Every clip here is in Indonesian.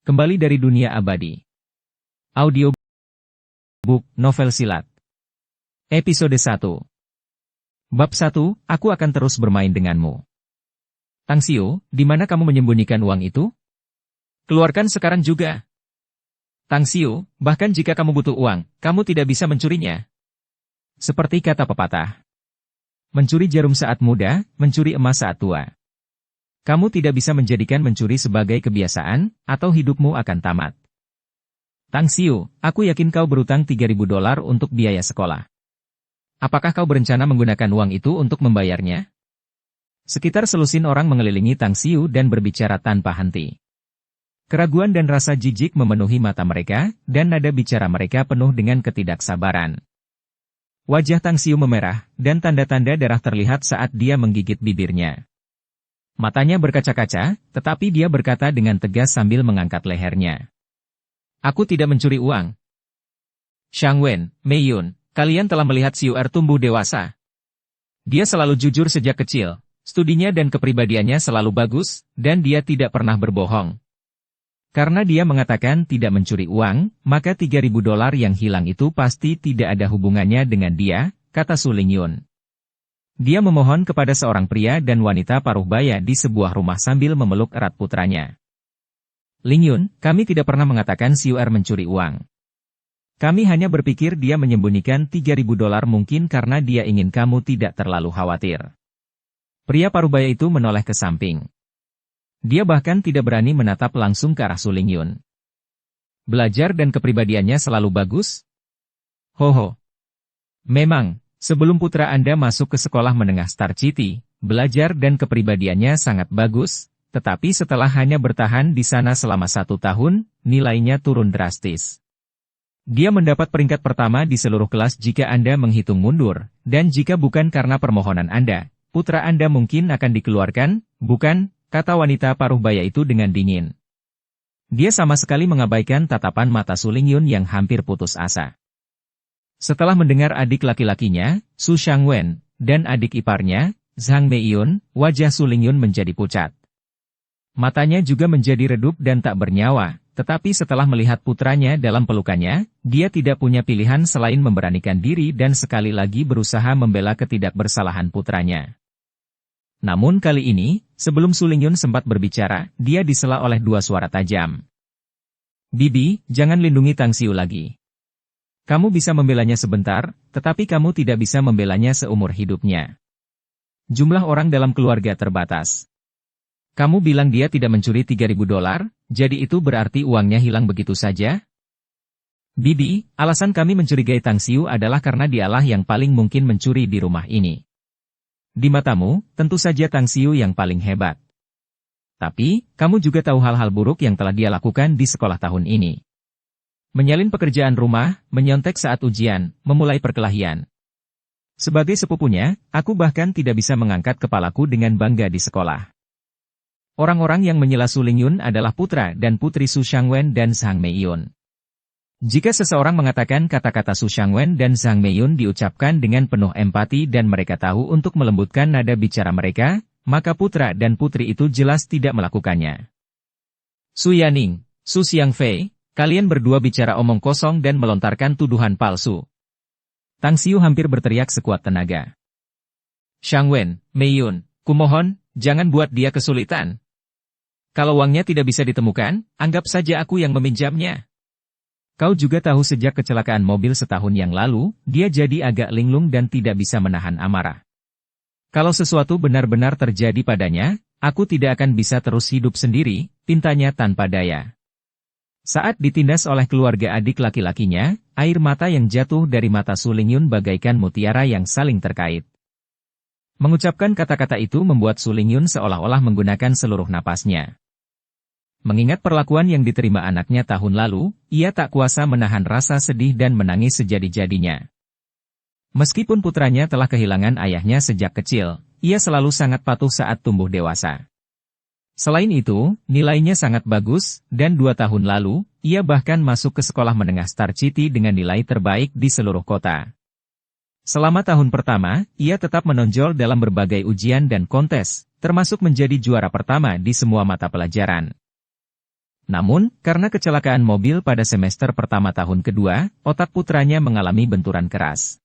Kembali dari dunia abadi. Audiobook Novel Silat. Episode 1. Bab 1, Aku akan terus bermain denganmu. Tang Xiu, di mana kamu menyembunyikan uang itu? Keluarkan sekarang juga. Tang Xiu, bahkan jika kamu butuh uang, kamu tidak bisa mencurinya. Seperti kata pepatah. Mencuri jarum saat muda, mencuri emas saat tua. Kamu tidak bisa menjadikan mencuri sebagai kebiasaan, atau hidupmu akan tamat. Tang Xiu, aku yakin kau berutang $3.000 untuk biaya sekolah. Apakah kau berencana menggunakan uang itu untuk membayarnya? Sekitar selusin orang mengelilingi Tang Xiu dan berbicara tanpa henti. Keraguan dan rasa jijik memenuhi mata mereka, dan nada bicara mereka penuh dengan ketidaksabaran. Wajah Tang Xiu memerah, dan tanda-tanda darah terlihat saat dia menggigit bibirnya. Matanya berkaca-kaca, tetapi dia berkata dengan tegas sambil mengangkat lehernya. Aku tidak mencuri uang. Xiang Wen, Mei Yun, kalian telah melihat Xiu Er tumbuh dewasa. Dia selalu jujur sejak kecil, studinya dan kepribadiannya selalu bagus, dan dia tidak pernah berbohong. Karena dia mengatakan tidak mencuri uang, maka $3.000 yang hilang itu pasti tidak ada hubungannya dengan dia, kata Su Lingyun. Dia memohon kepada seorang pria dan wanita paruh baya di sebuah rumah sambil memeluk erat putranya. Lingyun, kami tidak pernah mengatakan Xiu Er mencuri uang. Kami hanya berpikir dia menyembunyikan $3.000 mungkin karena dia ingin kamu tidak terlalu khawatir. Pria paruhbaya itu menoleh ke samping. Dia bahkan tidak berani menatap langsung ke arah Su Lingyun. Belajar dan kepribadiannya selalu bagus? Hoho. Memang, sebelum putra Anda masuk ke sekolah menengah Star City, belajar dan kepribadiannya sangat bagus, tetapi setelah hanya bertahan di sana selama 1 tahun, nilainya turun drastis. Dia mendapat peringkat pertama di seluruh kelas jika Anda menghitung mundur, dan jika bukan karena permohonan Anda, putra Anda mungkin akan dikeluarkan, bukan, kata wanita paruh baya itu dengan dingin. Dia sama sekali mengabaikan tatapan mata Su Lingyun yang hampir putus asa. Setelah mendengar adik laki-lakinya, Su Xiangwen, dan adik iparnya, Zhang Meiyun, wajah Su Lingyun menjadi pucat. Matanya juga menjadi redup dan tak bernyawa, tetapi setelah melihat putranya dalam pelukannya, dia tidak punya pilihan selain memberanikan diri dan sekali lagi berusaha membela ketidakbersalahan putranya. Namun kali ini, sebelum Su Lingyun sempat berbicara, dia disela oleh 2 suara tajam. Bibi, jangan lindungi Tang Xiu lagi. Kamu bisa membelanya sebentar, tetapi kamu tidak bisa membelanya seumur hidupnya. Jumlah orang dalam keluarga terbatas. Kamu bilang dia tidak mencuri $3.000, jadi itu berarti uangnya hilang begitu saja? Bibi, alasan kami mencurigai Tang Xiu adalah karena dialah yang paling mungkin mencuri di rumah ini. Di matamu, tentu saja Tang Xiu yang paling hebat. Tapi, kamu juga tahu hal-hal buruk yang telah dia lakukan di sekolah tahun ini. Menyalin pekerjaan rumah, menyontek saat ujian, memulai perkelahian. Sebagai sepupunya, aku bahkan tidak bisa mengangkat kepalaku dengan bangga di sekolah. Orang-orang yang menyela Su Lingyun adalah putra dan putri Su Xiangwen dan Zhang Meiyun. Jika seseorang mengatakan kata-kata Su Xiangwen dan Zhang Meiyun diucapkan dengan penuh empati dan mereka tahu untuk melembutkan nada bicara mereka, maka putra dan putri itu jelas tidak melakukannya. Su Yaning, Su Xiangfei, kalian berdua bicara omong kosong dan melontarkan tuduhan palsu. Tang Xiu hampir berteriak sekuat tenaga. Xiangwen, Meiyun, kumohon, jangan buat dia kesulitan. Kalau uangnya tidak bisa ditemukan, anggap saja aku yang meminjamnya. Kau juga tahu sejak kecelakaan mobil setahun yang lalu, dia jadi agak linglung dan tidak bisa menahan amarah. Kalau sesuatu benar-benar terjadi padanya, aku tidak akan bisa terus hidup sendiri, pintanya tanpa daya. Saat ditindas oleh keluarga adik laki-lakinya, air mata yang jatuh dari mata Su Lingyun bagaikan mutiara yang saling terkait. Mengucapkan kata-kata itu membuat Su Lingyun seolah-olah menggunakan seluruh napasnya. Mengingat perlakuan yang diterima anaknya tahun lalu, ia tak kuasa menahan rasa sedih dan menangis sejadi-jadinya. Meskipun putranya telah kehilangan ayahnya sejak kecil, ia selalu sangat patuh saat tumbuh dewasa. Selain itu, nilainya sangat bagus, dan 2 tahun lalu, ia bahkan masuk ke sekolah menengah Star City dengan nilai terbaik di seluruh kota. Selama tahun pertama, ia tetap menonjol dalam berbagai ujian dan kontes, termasuk menjadi juara pertama di semua mata pelajaran. Namun, karena kecelakaan mobil pada semester pertama tahun kedua, otak putranya mengalami benturan keras.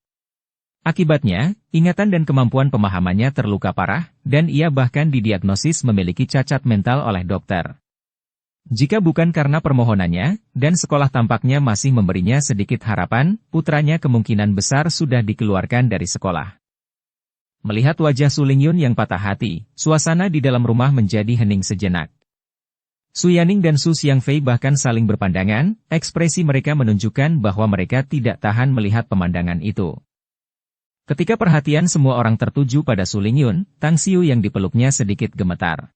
Akibatnya, ingatan dan kemampuan pemahamannya terluka parah, dan ia bahkan didiagnosis memiliki cacat mental oleh dokter. Jika bukan karena permohonannya, dan sekolah tampaknya masih memberinya sedikit harapan, putranya kemungkinan besar sudah dikeluarkan dari sekolah. Melihat wajah Su Lingyun yang patah hati, suasana di dalam rumah menjadi hening sejenak. Su Yaning dan Su Xiangfei bahkan saling berpandangan, ekspresi mereka menunjukkan bahwa mereka tidak tahan melihat pemandangan itu. Ketika perhatian semua orang tertuju pada Su Lingyun, Tang Xiu yang dipeluknya sedikit gemetar.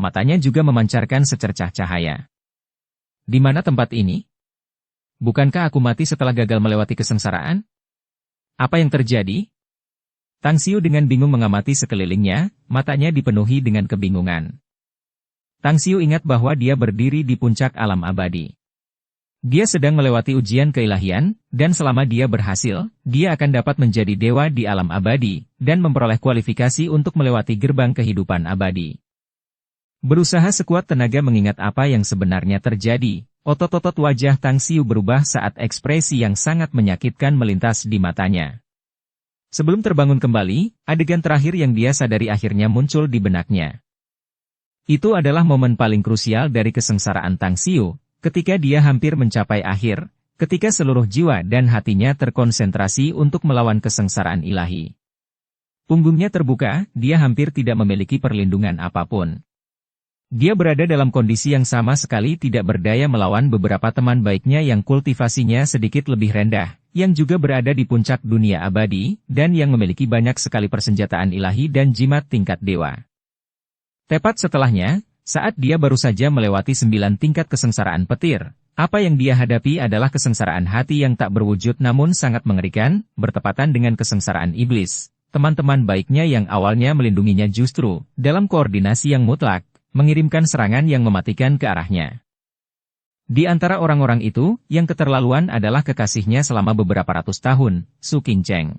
Matanya juga memancarkan secercah cahaya. Di mana tempat ini? Bukankah aku mati setelah gagal melewati kesengsaraan? Apa yang terjadi? Tang Xiu dengan bingung mengamati sekelilingnya, matanya dipenuhi dengan kebingungan. Tang Xiu ingat bahwa dia berdiri di puncak alam abadi. Dia sedang melewati ujian keilahian, dan selama dia berhasil, dia akan dapat menjadi dewa di alam abadi, dan memperoleh kualifikasi untuk melewati gerbang kehidupan abadi. Berusaha sekuat tenaga mengingat apa yang sebenarnya terjadi, otot-otot wajah Tang Xiu berubah saat ekspresi yang sangat menyakitkan melintas di matanya. Sebelum terbangun kembali, adegan terakhir yang dia sadari akhirnya muncul di benaknya. Itu adalah momen paling krusial dari kesengsaraan Tang Xiu, ketika dia hampir mencapai akhir, ketika seluruh jiwa dan hatinya terkonsentrasi untuk melawan kesengsaraan ilahi. Punggungnya terbuka, dia hampir tidak memiliki perlindungan apapun. Dia berada dalam kondisi yang sama sekali tidak berdaya melawan beberapa teman baiknya yang kultivasinya sedikit lebih rendah, yang juga berada di puncak dunia abadi, dan yang memiliki banyak sekali persenjataan ilahi dan jimat tingkat dewa. Tepat setelahnya, saat dia baru saja melewati 9 tingkat kesengsaraan petir, apa yang dia hadapi adalah kesengsaraan hati yang tak berwujud namun sangat mengerikan, bertepatan dengan kesengsaraan iblis. Teman-teman baiknya yang awalnya melindunginya justru, dalam koordinasi yang mutlak, mengirimkan serangan yang mematikan ke arahnya. Di antara orang-orang itu, yang keterlaluan adalah kekasihnya selama beberapa ratus tahun, Su Qingcheng.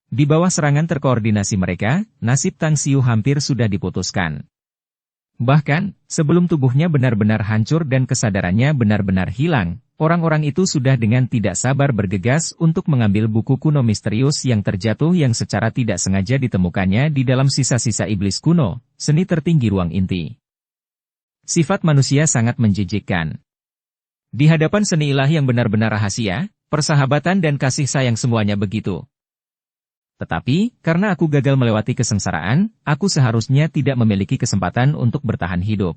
Di bawah serangan terkoordinasi mereka, nasib Tang Xiu hampir sudah diputuskan. Bahkan, sebelum tubuhnya benar-benar hancur dan kesadarannya benar-benar hilang, orang-orang itu sudah dengan tidak sabar bergegas untuk mengambil buku kuno misterius yang terjatuh yang secara tidak sengaja ditemukannya di dalam sisa-sisa iblis kuno, seni tertinggi ruang inti. Sifat manusia sangat menjijikkan. Di hadapan seni ilahi yang benar-benar rahasia, persahabatan dan kasih sayang semuanya begitu. Tetapi, karena aku gagal melewati kesengsaraan, aku seharusnya tidak memiliki kesempatan untuk bertahan hidup.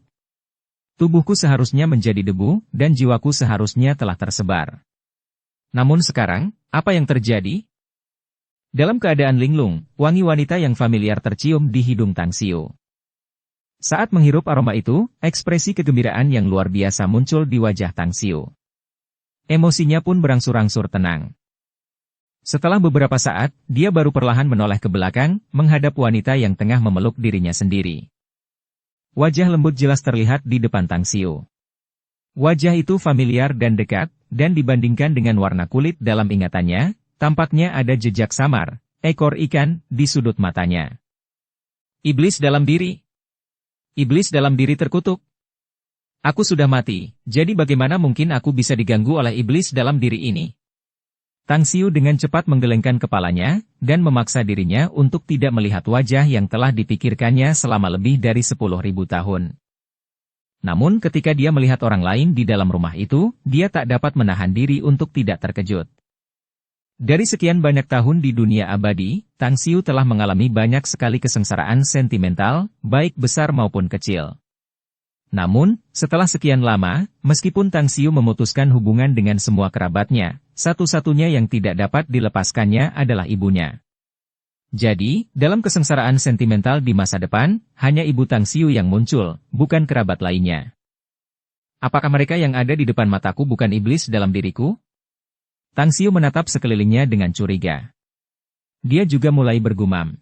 Tubuhku seharusnya menjadi debu, dan jiwaku seharusnya telah tersebar. Namun sekarang, apa yang terjadi? Dalam keadaan linglung, wangi wanita yang familiar tercium di hidung Tang Xiu. Saat menghirup aroma itu, ekspresi kegembiraan yang luar biasa muncul di wajah Tang Xiu. Emosinya pun berangsur-angsur tenang. Setelah beberapa saat, dia baru perlahan menoleh ke belakang, menghadap wanita yang tengah memeluk dirinya sendiri. Wajah lembut jelas terlihat di depan Tang Xiu. Wajah itu familiar dan dekat, dan dibandingkan dengan warna kulit dalam ingatannya, tampaknya ada jejak samar, ekor ikan, di sudut matanya. Iblis dalam diri. Iblis dalam diri terkutuk. Aku sudah mati, jadi bagaimana mungkin aku bisa diganggu oleh iblis dalam diri ini? Tang Xiu dengan cepat menggelengkan kepalanya, dan memaksa dirinya untuk tidak melihat wajah yang telah dipikirkannya selama lebih dari 10.000 tahun. Namun ketika dia melihat orang lain di dalam rumah itu, dia tak dapat menahan diri untuk tidak terkejut. Dari sekian banyak tahun di dunia abadi, Tang Xiu telah mengalami banyak sekali kesengsaraan sentimental, baik besar maupun kecil. Namun, setelah sekian lama, meskipun Tang Xiu memutuskan hubungan dengan semua kerabatnya, satu-satunya yang tidak dapat dilepaskannya adalah ibunya. Jadi, dalam kesengsaraan sentimental di masa depan, hanya ibu Tang Xiu yang muncul, bukan kerabat lainnya. Apakah mereka yang ada di depan mataku bukan iblis dalam diriku? Tang Xiu menatap sekelilingnya dengan curiga. Dia juga mulai bergumam.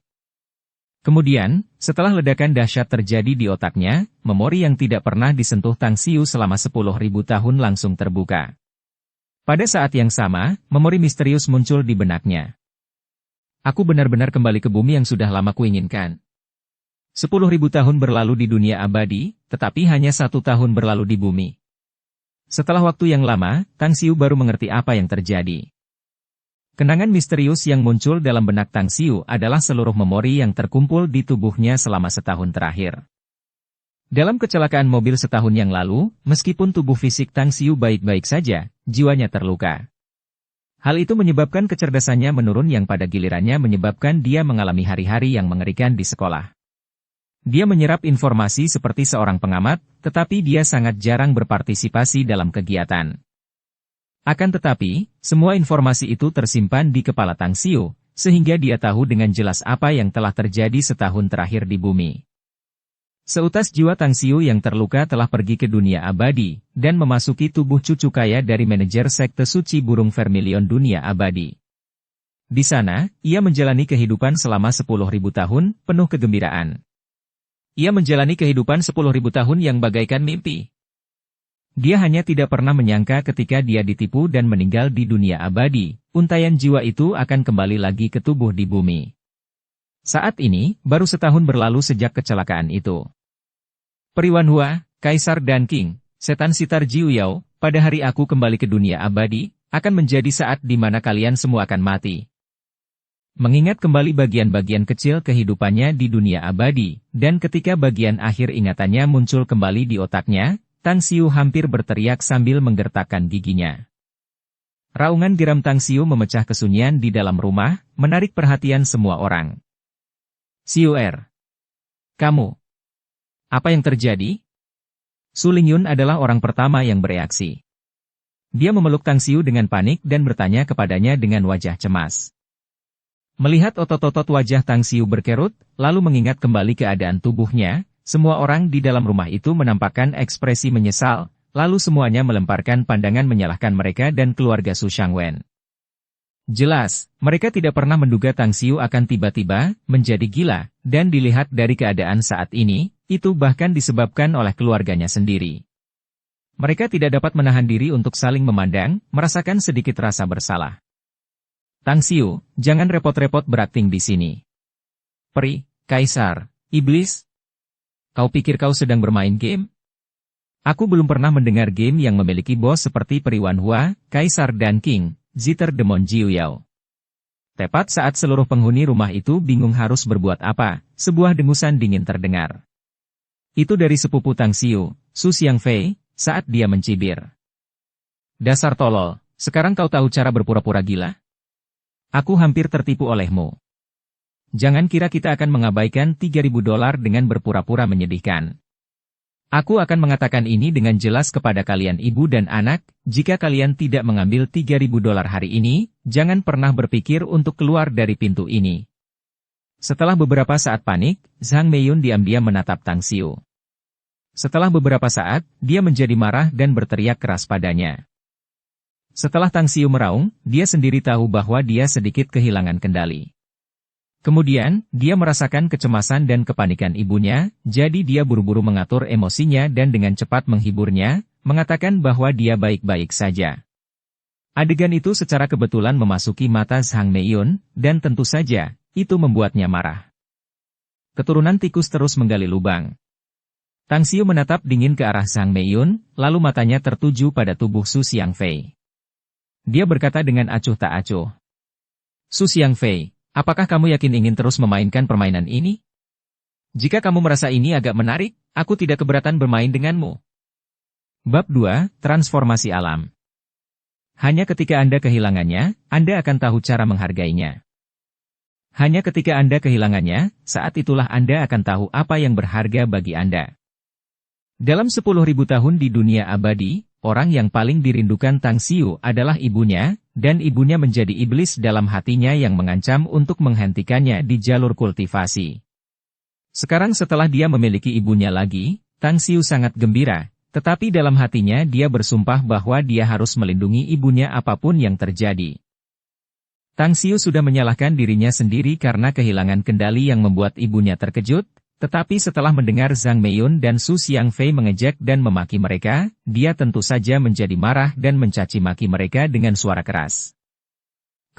Kemudian, setelah ledakan dahsyat terjadi di otaknya, memori yang tidak pernah disentuh Tang Xiu selama 10.000 tahun langsung terbuka. Pada saat yang sama, memori misterius muncul di benaknya. Aku benar-benar kembali ke bumi yang sudah lama kuinginkan. 10.000 tahun berlalu di dunia abadi, tetapi hanya 1 tahun berlalu di bumi. Setelah waktu yang lama, Tang Xiu baru mengerti apa yang terjadi. Kenangan misterius yang muncul dalam benak Tang Xiu adalah seluruh memori yang terkumpul di tubuhnya selama setahun terakhir. Dalam kecelakaan mobil setahun yang lalu, meskipun tubuh fisik Tang Xiu baik-baik saja, jiwanya terluka. Hal itu menyebabkan kecerdasannya menurun yang pada gilirannya menyebabkan dia mengalami hari-hari yang mengerikan di sekolah. Dia menyerap informasi seperti seorang pengamat, tetapi dia sangat jarang berpartisipasi dalam kegiatan. Akan tetapi, semua informasi itu tersimpan di kepala Tang Xiu, sehingga dia tahu dengan jelas apa yang telah terjadi setahun terakhir di bumi. Seutas jiwa Tang Xiu yang terluka telah pergi ke dunia abadi, dan memasuki tubuh cucu kaya dari manajer sekte suci burung vermilion dunia abadi. Di sana, ia menjalani kehidupan selama 10.000 tahun, penuh kegembiraan. Ia menjalani kehidupan 10.000 tahun yang bagaikan mimpi. Dia hanya tidak pernah menyangka ketika dia ditipu dan meninggal di dunia abadi, untaian jiwa itu akan kembali lagi ke tubuh di bumi. Saat ini, baru setahun berlalu sejak kecelakaan itu. Periwan Hua, Kaisar dan King, Setan Sitar Jiu Yao, pada hari aku kembali ke dunia abadi, akan menjadi saat di mana kalian semua akan mati. Mengingat kembali bagian-bagian kecil kehidupannya di dunia abadi, dan ketika bagian akhir ingatannya muncul kembali di otaknya, Tang Xiu hampir berteriak sambil menggertakkan giginya. Raungan geram Tang Xiu memecah kesunyian di dalam rumah, menarik perhatian semua orang. Xiu kamu. Apa yang terjadi? Su Lingyun adalah orang pertama yang bereaksi. Dia memeluk Tang Xiu dengan panik dan bertanya kepadanya dengan wajah cemas. Melihat otot-otot wajah Tang Xiu berkerut, lalu mengingat kembali keadaan tubuhnya, semua orang di dalam rumah itu menampakkan ekspresi menyesal, lalu semuanya melemparkan pandangan menyalahkan mereka dan keluarga Su Shangwen. Jelas, mereka tidak pernah menduga Tang Xiu akan tiba-tiba menjadi gila, dan dilihat dari keadaan saat ini, itu bahkan disebabkan oleh keluarganya sendiri. Mereka tidak dapat menahan diri untuk saling memandang, merasakan sedikit rasa bersalah. Tang Xiu, jangan repot-repot berakting di sini. Peri, Kaisar, Iblis. Kau pikir kau sedang bermain game? Aku belum pernah mendengar game yang memiliki bos seperti Periwan Hua, Kaisar dan King, Ziter Demon Jiu Yao. Tepat saat seluruh penghuni rumah itu bingung harus berbuat apa, sebuah dengusan dingin terdengar. Itu dari sepupu Tang Xiu, Su Xiangfei, saat dia mencibir. Dasar tolol, sekarang kau tahu cara berpura-pura gila? Aku hampir tertipu olehmu. Jangan kira kita akan mengabaikan $3.000 dengan berpura-pura menyedihkan. Aku akan mengatakan ini dengan jelas kepada kalian ibu dan anak, jika kalian tidak mengambil $3.000 hari ini, jangan pernah berpikir untuk keluar dari pintu ini. Setelah beberapa saat panik, Zhang Meiyun diam-diam menatap Tang Xiu. Setelah beberapa saat, dia menjadi marah dan berteriak keras padanya. Setelah Tang Xiu meraung, dia sendiri tahu bahwa dia sedikit kehilangan kendali. Kemudian, dia merasakan kecemasan dan kepanikan ibunya, jadi dia buru-buru mengatur emosinya dan dengan cepat menghiburnya, mengatakan bahwa dia baik-baik saja. Adegan itu secara kebetulan memasuki mata Zhang Meiyun, dan tentu saja, itu membuatnya marah. Keturunan tikus terus menggali lubang. Tang Xiu menatap dingin ke arah Zhang Meiyun, lalu matanya tertuju pada tubuh Su Xiangfei. Dia berkata dengan acuh tak acuh. Su Xiangfei, apakah kamu yakin ingin terus memainkan permainan ini? Jika kamu merasa ini agak menarik, aku tidak keberatan bermain denganmu. Bab 2, Transformasi Alam. Hanya ketika Anda kehilangannya, Anda akan tahu cara menghargainya. Hanya ketika Anda kehilangannya, saat itulah Anda akan tahu apa yang berharga bagi Anda. Dalam 10.000 tahun di dunia abadi, orang yang paling dirindukan Tang Xiu adalah ibunya, dan ibunya menjadi iblis dalam hatinya yang mengancam untuk menghentikannya di jalur kultivasi. Sekarang setelah dia memiliki ibunya lagi, Tang Xiu sangat gembira, tetapi dalam hatinya dia bersumpah bahwa dia harus melindungi ibunya apapun yang terjadi. Tang Xiu sudah menyalahkan dirinya sendiri karena kehilangan kendali yang membuat ibunya terkejut, tetapi setelah mendengar Zhang Meiyun dan Su Xiangfei mengejek dan memaki mereka, dia tentu saja menjadi marah dan mencaci maki mereka dengan suara keras.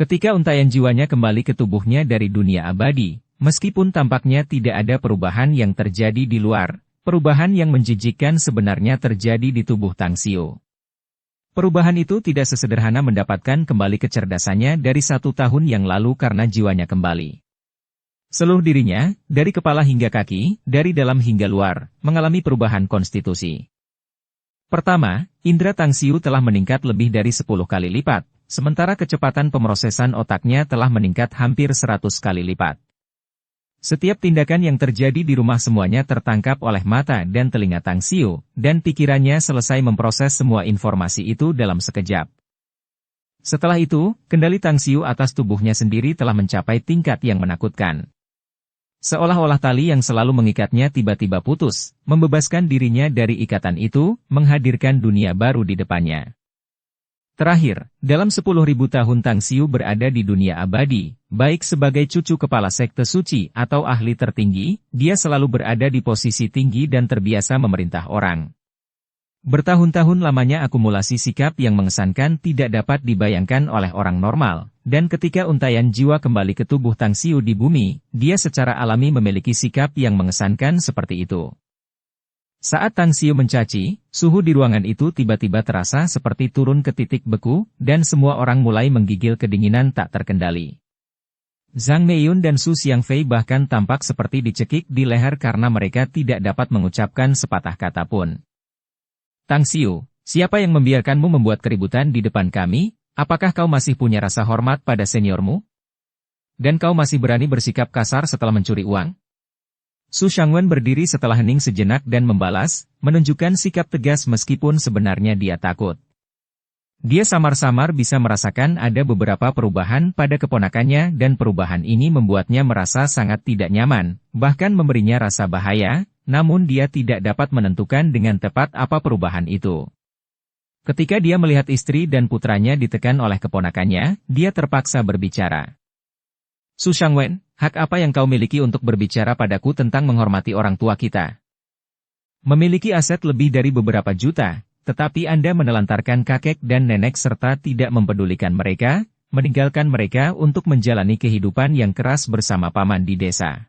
Ketika untaian jiwanya kembali ke tubuhnya dari dunia abadi, Meskipun tampaknya tidak ada perubahan yang terjadi di luar, perubahan yang menjijikkan sebenarnya terjadi di tubuh Tang Xiu. Perubahan itu tidak sesederhana mendapatkan kembali kecerdasannya dari 1 tahun yang lalu karena jiwanya kembali. Seluruh dirinya, dari kepala hingga kaki, dari dalam hingga luar, mengalami perubahan konstitusi. Pertama, indera Tang Xiu telah meningkat lebih dari 10 kali lipat, sementara kecepatan pemrosesan otaknya telah meningkat hampir 100 kali lipat. Setiap tindakan yang terjadi di rumah semuanya tertangkap oleh mata dan telinga Tang Xiu, dan pikirannya selesai memproses semua informasi itu dalam sekejap. Setelah itu, kendali Tang Xiu atas tubuhnya sendiri telah mencapai tingkat yang menakutkan. Seolah-olah tali yang selalu mengikatnya tiba-tiba putus, membebaskan dirinya dari ikatan itu, menghadirkan dunia baru di depannya. Terakhir, dalam 10.000 tahun Tang Xiu berada di dunia abadi, baik sebagai cucu kepala sekte suci atau ahli tertinggi, dia selalu berada di posisi tinggi dan terbiasa memerintah orang. Bertahun-tahun lamanya akumulasi sikap yang mengesankan tidak dapat dibayangkan oleh orang normal, dan ketika untaian jiwa kembali ke tubuh Tang Xiu di bumi, dia secara alami memiliki sikap yang mengesankan seperti itu. Saat Tang Xiu mencaci, suhu di ruangan itu tiba-tiba terasa seperti turun ke titik beku, dan semua orang mulai menggigil kedinginan tak terkendali. Zhang Meiyun dan Su Xiangfei bahkan tampak seperti dicekik di leher karena mereka tidak dapat mengucapkan sepatah kata pun. Tang Xiu, siapa yang membiarkanmu membuat keributan di depan kami? Apakah kau masih punya rasa hormat pada seniormu? Dan kau masih berani bersikap kasar setelah mencuri uang? Su Shangwen berdiri setelah hening sejenak dan membalas, menunjukkan sikap tegas meskipun sebenarnya dia takut. Dia samar-samar bisa merasakan ada beberapa perubahan pada keponakannya dan perubahan ini membuatnya merasa sangat tidak nyaman, bahkan memberinya rasa bahaya, namun dia tidak dapat menentukan dengan tepat apa perubahan itu. Ketika dia melihat istri dan putranya ditekan oleh keponakannya, dia terpaksa berbicara. Su Shangwen, hak apa yang kau miliki untuk berbicara padaku tentang menghormati orang tua kita? Memiliki aset lebih dari beberapa juta, tetapi Anda menelantarkan kakek dan nenek serta tidak mempedulikan mereka, meninggalkan mereka untuk menjalani kehidupan yang keras bersama paman di desa.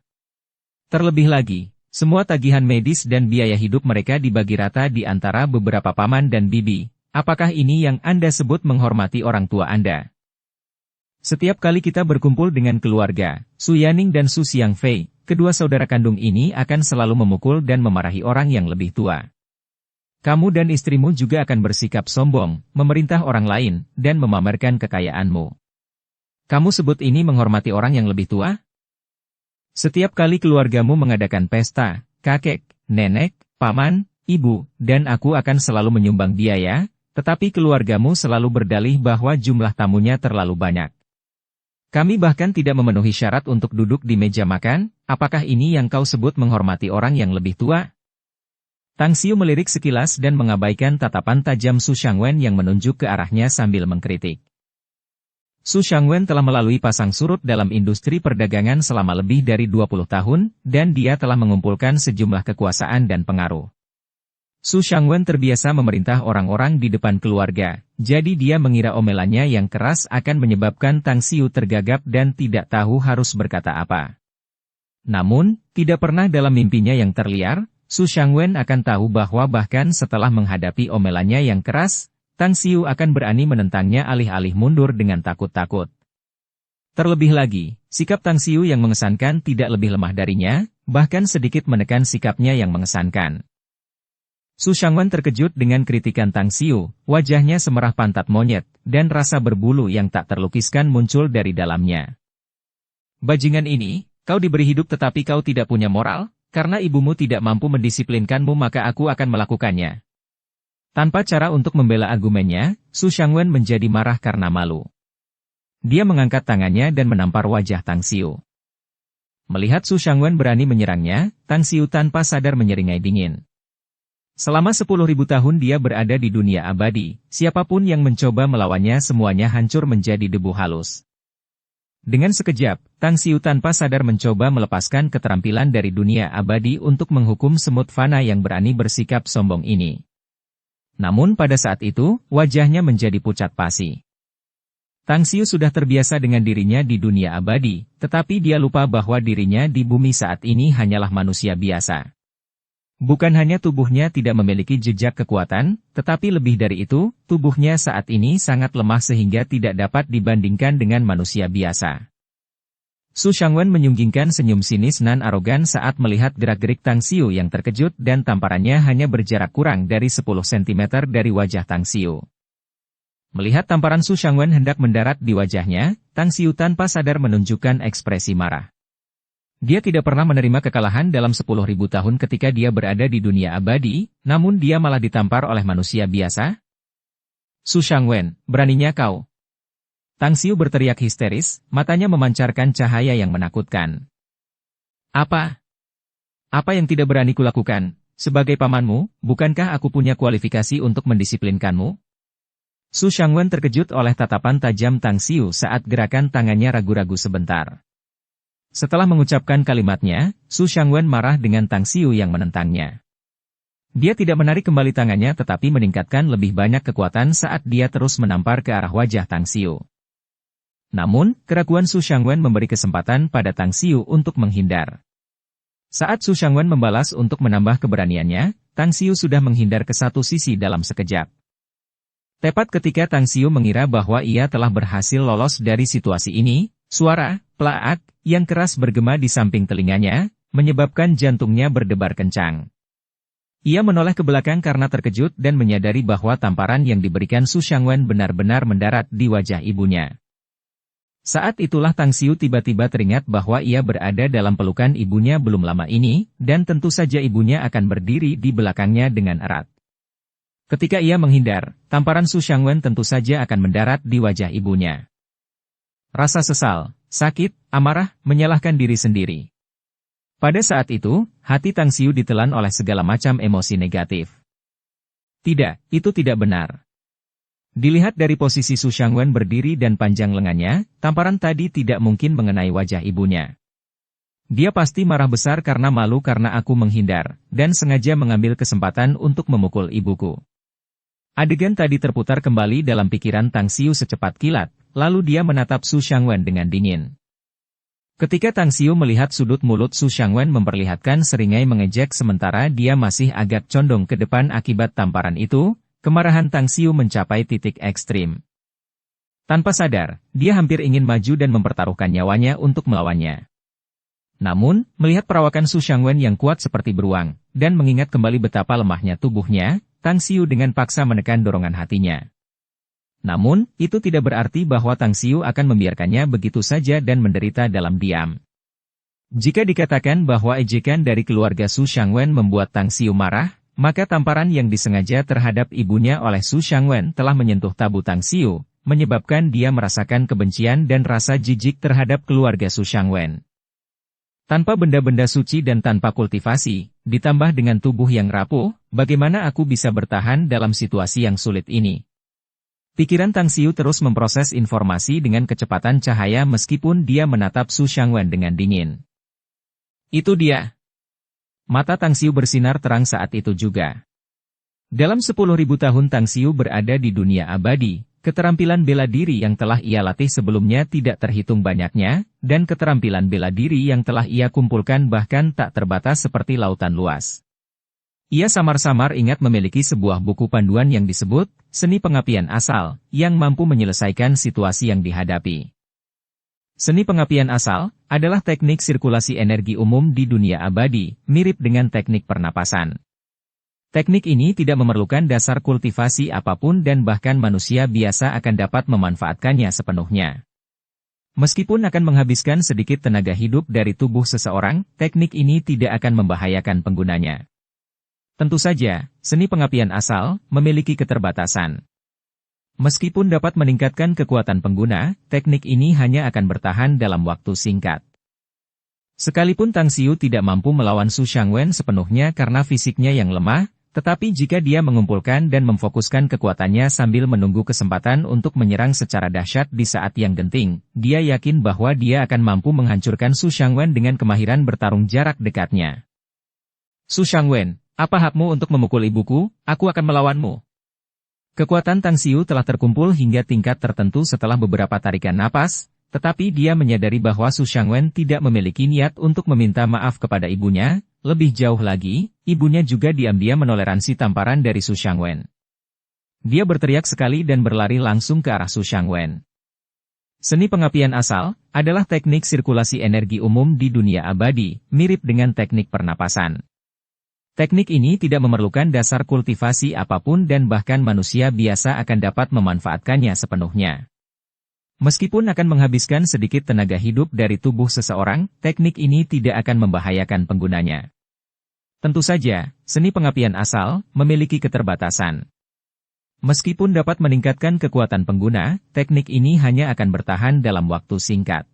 Terlebih lagi, semua tagihan medis dan biaya hidup mereka dibagi rata di antara beberapa paman dan bibi. Apakah ini yang Anda sebut menghormati orang tua Anda? Setiap kali kita berkumpul dengan keluarga, Su Yaning dan Su Xiangfei, kedua saudara kandung ini akan selalu memukul dan memarahi orang yang lebih tua. Kamu dan istrimu juga akan bersikap sombong, memerintah orang lain, dan memamerkan kekayaanmu. Kamu sebut ini menghormati orang yang lebih tua? Setiap kali keluargamu mengadakan pesta, kakek, nenek, paman, ibu, dan aku akan selalu menyumbang biaya, tetapi keluargamu selalu berdalih bahwa jumlah tamunya terlalu banyak. Kami bahkan tidak memenuhi syarat untuk duduk di meja makan, apakah ini yang kau sebut menghormati orang yang lebih tua? Tang Xiu melirik sekilas dan mengabaikan tatapan tajam Su Shangwen yang menunjuk ke arahnya sambil mengkritik. Su Shangwen telah melalui pasang surut dalam industri perdagangan selama lebih dari 20 tahun, dan dia telah mengumpulkan sejumlah kekuasaan dan pengaruh. Su Shangwen terbiasa memerintah orang-orang di depan keluarga, jadi dia mengira omelannya yang keras akan menyebabkan Tang Xiu tergagap dan tidak tahu harus berkata apa. Namun, tidak pernah dalam mimpinya yang terliar, Su Shangwen akan tahu bahwa bahkan setelah menghadapi omelannya yang keras, Tang Xiu akan berani menentangnya alih-alih mundur dengan takut-takut. Terlebih lagi, sikap Tang Xiu yang mengesankan tidak lebih lemah darinya, bahkan sedikit menekan sikapnya yang mengesankan. Su Shangwen terkejut dengan kritikan Tang Xiu, wajahnya semerah pantat monyet, dan rasa berbulu yang tak terlukiskan muncul dari dalamnya. Bajingan ini, kau diberi hidup tetapi kau tidak punya moral, karena ibumu tidak mampu mendisiplinkanmu maka aku akan melakukannya. Tanpa cara untuk membela argumennya, Su Shangwen menjadi marah karena malu. Dia mengangkat tangannya dan menampar wajah Tang Xiu. Melihat Su Shangwen berani menyerangnya, Tang Xiu tanpa sadar menyeringai dingin. Selama 10.000 tahun dia berada di dunia abadi, siapapun yang mencoba melawannya semuanya hancur menjadi debu halus. Dengan sekejap, Tang Xiu tanpa sadar mencoba melepaskan keterampilan dari dunia abadi untuk menghukum semut fana yang berani bersikap sombong ini. Namun pada saat itu, wajahnya menjadi pucat pasi. Tang Xiu sudah terbiasa dengan dirinya di dunia abadi, tetapi dia lupa bahwa dirinya di bumi saat ini hanyalah manusia biasa. Bukan hanya tubuhnya tidak memiliki jejak kekuatan, tetapi lebih dari itu, tubuhnya saat ini sangat lemah sehingga tidak dapat dibandingkan dengan manusia biasa. Su Shangwen menyunggingkan senyum sinis nan arogan saat melihat gerak-gerik Tang Xiu yang terkejut dan tamparannya hanya berjarak kurang dari 10 cm dari wajah Tang Xiu. Melihat tamparan Su Shangwen hendak mendarat di wajahnya, Tang Xiu tanpa sadar menunjukkan ekspresi marah. Dia tidak pernah menerima kekalahan dalam 10.000 tahun ketika dia berada di dunia abadi, namun dia malah ditampar oleh manusia biasa. Su Shangwen, beraninya kau? Tang Xiu berteriak histeris, matanya memancarkan cahaya yang menakutkan. Apa? Apa yang tidak berani kulakukan? Sebagai pamanmu, bukankah aku punya kualifikasi untuk mendisiplinkanmu? Su Shangwen terkejut oleh tatapan tajam Tang Xiu saat gerakan tangannya ragu-ragu sebentar. Setelah mengucapkan kalimatnya, Su Shangwen marah dengan Tang Xiu yang menentangnya. Dia tidak menarik kembali tangannya tetapi meningkatkan lebih banyak kekuatan saat dia terus menampar ke arah wajah Tang Xiu. Namun, keraguan Su Shangwen memberi kesempatan pada Tang Xiu untuk menghindar. Saat Su Shangwen membalas untuk menambah keberaniannya, Tang Xiu sudah menghindar ke satu sisi dalam sekejap. Tepat ketika Tang Xiu mengira bahwa ia telah berhasil lolos dari situasi ini, suara "plaak" yang keras bergema di samping telinganya, menyebabkan jantungnya berdebar kencang. Ia menoleh ke belakang karena terkejut dan menyadari bahwa tamparan yang diberikan Su Shangwen benar-benar mendarat di wajah ibunya. Saat itulah Tang Xiu tiba-tiba teringat bahwa ia berada dalam pelukan ibunya belum lama ini, dan tentu saja ibunya akan berdiri di belakangnya dengan erat. Ketika ia menghindar, tamparan Su Shangwen tentu saja akan mendarat di wajah ibunya. Rasa sesal, sakit, amarah, menyalahkan diri sendiri. Pada saat itu, hati Tang Xiu ditelan oleh segala macam emosi negatif. Tidak, itu tidak benar. Dilihat dari posisi Su Shangwen berdiri dan panjang lengannya, tamparan tadi tidak mungkin mengenai wajah ibunya. Dia pasti marah besar karena malu karena aku menghindar, dan sengaja mengambil kesempatan untuk memukul ibuku. Adegan tadi terputar kembali dalam pikiran Tang Xiu secepat kilat, lalu dia menatap Su Shangwen dengan dingin. Ketika Tang Xiu melihat sudut mulut Su Shangwen memperlihatkan seringai mengejek sementara dia masih agak condong ke depan akibat tamparan itu, kemarahan Tang Xiu mencapai titik ekstrim. Tanpa sadar, dia hampir ingin maju dan mempertaruhkan nyawanya untuk melawannya. Namun, melihat perawakan Su Shangwen yang kuat seperti beruang, dan mengingat kembali betapa lemahnya tubuhnya, Tang Xiu dengan paksa menekan dorongan hatinya. Namun, itu tidak berarti bahwa Tang Xiu akan membiarkannya begitu saja dan menderita dalam diam. Jika dikatakan bahwa ejekan dari keluarga Su Shangwen membuat Tang Xiu marah, maka tamparan yang disengaja terhadap ibunya oleh Su Shangwen telah menyentuh tabu Tang Xiu, menyebabkan dia merasakan kebencian dan rasa jijik terhadap keluarga Su Shangwen. Tanpa benda-benda suci dan tanpa kultivasi, ditambah dengan tubuh yang rapuh, bagaimana aku bisa bertahan dalam situasi yang sulit ini? Pikiran Tang Xiu terus memproses informasi dengan kecepatan cahaya meskipun dia menatap Su Shangwen dengan dingin. Itu dia. Mata Tang Xiu bersinar terang saat itu juga. Dalam 10.000 tahun Tang Xiu berada di dunia abadi, keterampilan bela diri yang telah ia latih sebelumnya tidak terhitung banyaknya, dan keterampilan bela diri yang telah ia kumpulkan bahkan tak terbatas seperti lautan luas. Ia samar-samar ingat memiliki sebuah buku panduan yang disebut Seni Pengapian Asal, yang mampu menyelesaikan situasi yang dihadapi. Seni pengapian asal adalah teknik sirkulasi energi umum di dunia abadi, mirip dengan teknik pernapasan. Teknik ini tidak memerlukan dasar kultivasi apapun dan bahkan manusia biasa akan dapat memanfaatkannya sepenuhnya. Meskipun akan menghabiskan sedikit tenaga hidup dari tubuh seseorang, teknik ini tidak akan membahayakan penggunanya. Tentu saja, seni pengapian asal memiliki keterbatasan. Meskipun dapat meningkatkan kekuatan pengguna, teknik ini hanya akan bertahan dalam waktu singkat. Sekalipun Tang Xiu tidak mampu melawan Su Shangwen sepenuhnya karena fisiknya yang lemah, tetapi jika dia mengumpulkan dan memfokuskan kekuatannya sambil menunggu kesempatan untuk menyerang secara dahsyat di saat yang genting, dia yakin bahwa dia akan mampu menghancurkan Su Shangwen dengan kemahiran bertarung jarak dekatnya. Su Shangwen, apa hakmu untuk memukul ibuku? Aku akan melawanmu. Kekuatan Tang Xiu telah terkumpul hingga tingkat tertentu setelah beberapa tarikan napas, tetapi dia menyadari bahwa Su Shangwen tidak memiliki niat untuk meminta maaf kepada ibunya. Lebih jauh lagi, ibunya juga diam-diam menoleransi tamparan dari Su Shangwen. Dia berteriak sekali dan berlari langsung ke arah Su Shangwen. Seni pengapian asal adalah teknik sirkulasi energi umum di dunia abadi, mirip dengan teknik pernapasan. Teknik ini tidak memerlukan dasar kultivasi apapun dan bahkan manusia biasa akan dapat memanfaatkannya sepenuhnya. Meskipun akan menghabiskan sedikit tenaga hidup dari tubuh seseorang, teknik ini tidak akan membahayakan penggunanya. Tentu saja, seni pengapian asal memiliki keterbatasan. Meskipun dapat meningkatkan kekuatan pengguna, teknik ini hanya akan bertahan dalam waktu singkat.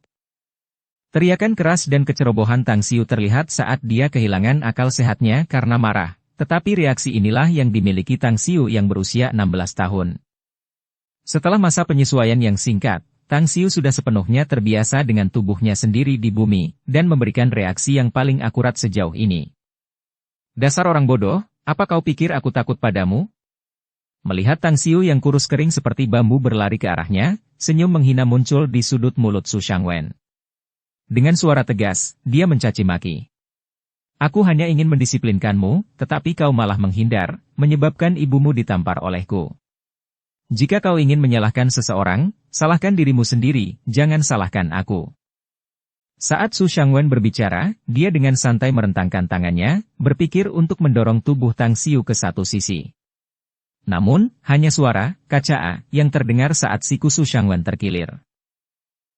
Teriakan keras dan kecerobohan Tang Xiu terlihat saat dia kehilangan akal sehatnya karena marah, tetapi reaksi inilah yang dimiliki Tang Xiu yang berusia 16 tahun. Setelah masa penyesuaian yang singkat, Tang Xiu sudah sepenuhnya terbiasa dengan tubuhnya sendiri di bumi, dan memberikan reaksi yang paling akurat sejauh ini. Dasar orang bodoh, apa kau pikir aku takut padamu? Melihat Tang Xiu yang kurus kering seperti bambu berlari ke arahnya, senyum menghina muncul di sudut mulut Su Shangwen. Dengan suara tegas, dia mencaci maki. Aku hanya ingin mendisiplinkanmu, tetapi kau malah menghindar, menyebabkan ibumu ditampar olehku. Jika kau ingin menyalahkan seseorang, salahkan dirimu sendiri, jangan salahkan aku. Saat Su Shangwen berbicara, dia dengan santai merentangkan tangannya, berpikir untuk mendorong tubuh Tang Xiu ke satu sisi. Namun, hanya suara, kaca, yang terdengar saat siku Su Shangwen terkilir.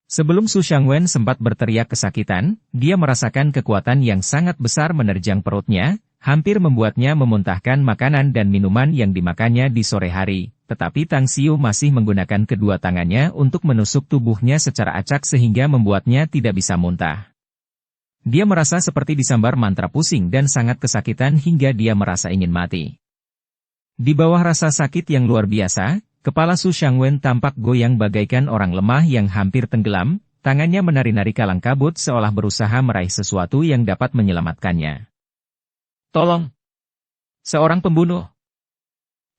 Sebelum Su Shangwen sempat berteriak kesakitan, dia merasakan kekuatan yang sangat besar menerjang perutnya, hampir membuatnya memuntahkan makanan dan minuman yang dimakannya di sore hari, tetapi Tang Xiu masih menggunakan kedua tangannya untuk menusuk tubuhnya secara acak sehingga membuatnya tidak bisa muntah. Dia merasa seperti disambar mantra pusing dan sangat kesakitan hingga dia merasa ingin mati. Di bawah rasa sakit yang luar biasa, kepala Su Shangwen tampak goyang bagaikan orang lemah yang hampir tenggelam, tangannya menari-nari kalang kabut seolah berusaha meraih sesuatu yang dapat menyelamatkannya. Tolong! Seorang pembunuh!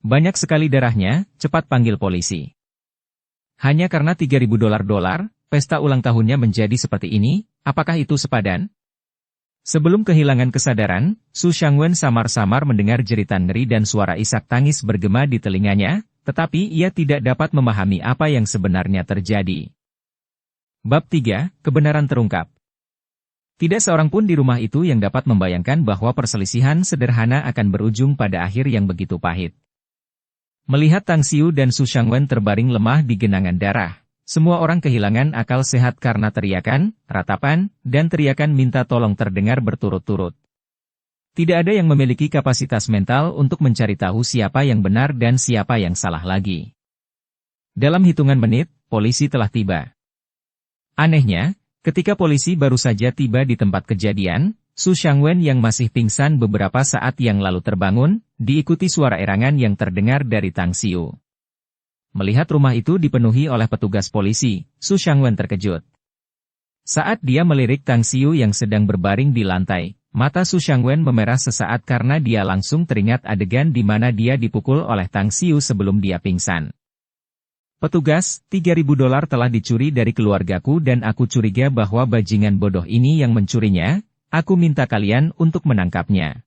Banyak sekali darahnya, cepat panggil polisi. Hanya karena $3.000, pesta ulang tahunnya menjadi seperti ini, apakah itu sepadan? Sebelum kehilangan kesadaran, Su Shangwen samar-samar mendengar jeritan ngeri dan suara isak tangis bergema di telinganya, tetapi ia tidak dapat memahami apa yang sebenarnya terjadi. Bab 3, Kebenaran terungkap. Tidak seorang pun di rumah itu yang dapat membayangkan bahwa perselisihan sederhana akan berujung pada akhir yang begitu pahit. Melihat Tang Xiu dan Su Shangwen terbaring lemah di genangan darah, semua orang kehilangan akal sehat karena teriakan, ratapan, dan teriakan minta tolong terdengar berturut-turut. Tidak ada yang memiliki kapasitas mental untuk mencari tahu siapa yang benar dan siapa yang salah lagi. Dalam hitungan menit, polisi telah tiba. Anehnya, ketika polisi baru saja tiba di tempat kejadian, Su Shangwen yang masih pingsan beberapa saat yang lalu terbangun, diikuti suara erangan yang terdengar dari Tang Xiu. Melihat rumah itu dipenuhi oleh petugas polisi, Su Shangwen terkejut. Saat dia melirik Tang Xiu yang sedang berbaring di lantai, mata Su Shangwen memerah sesaat karena dia langsung teringat adegan di mana dia dipukul oleh Tang Xiu sebelum dia pingsan. Petugas, $3.000 telah dicuri dari keluargaku dan aku curiga bahwa bajingan bodoh ini yang mencurinya, aku minta kalian untuk menangkapnya.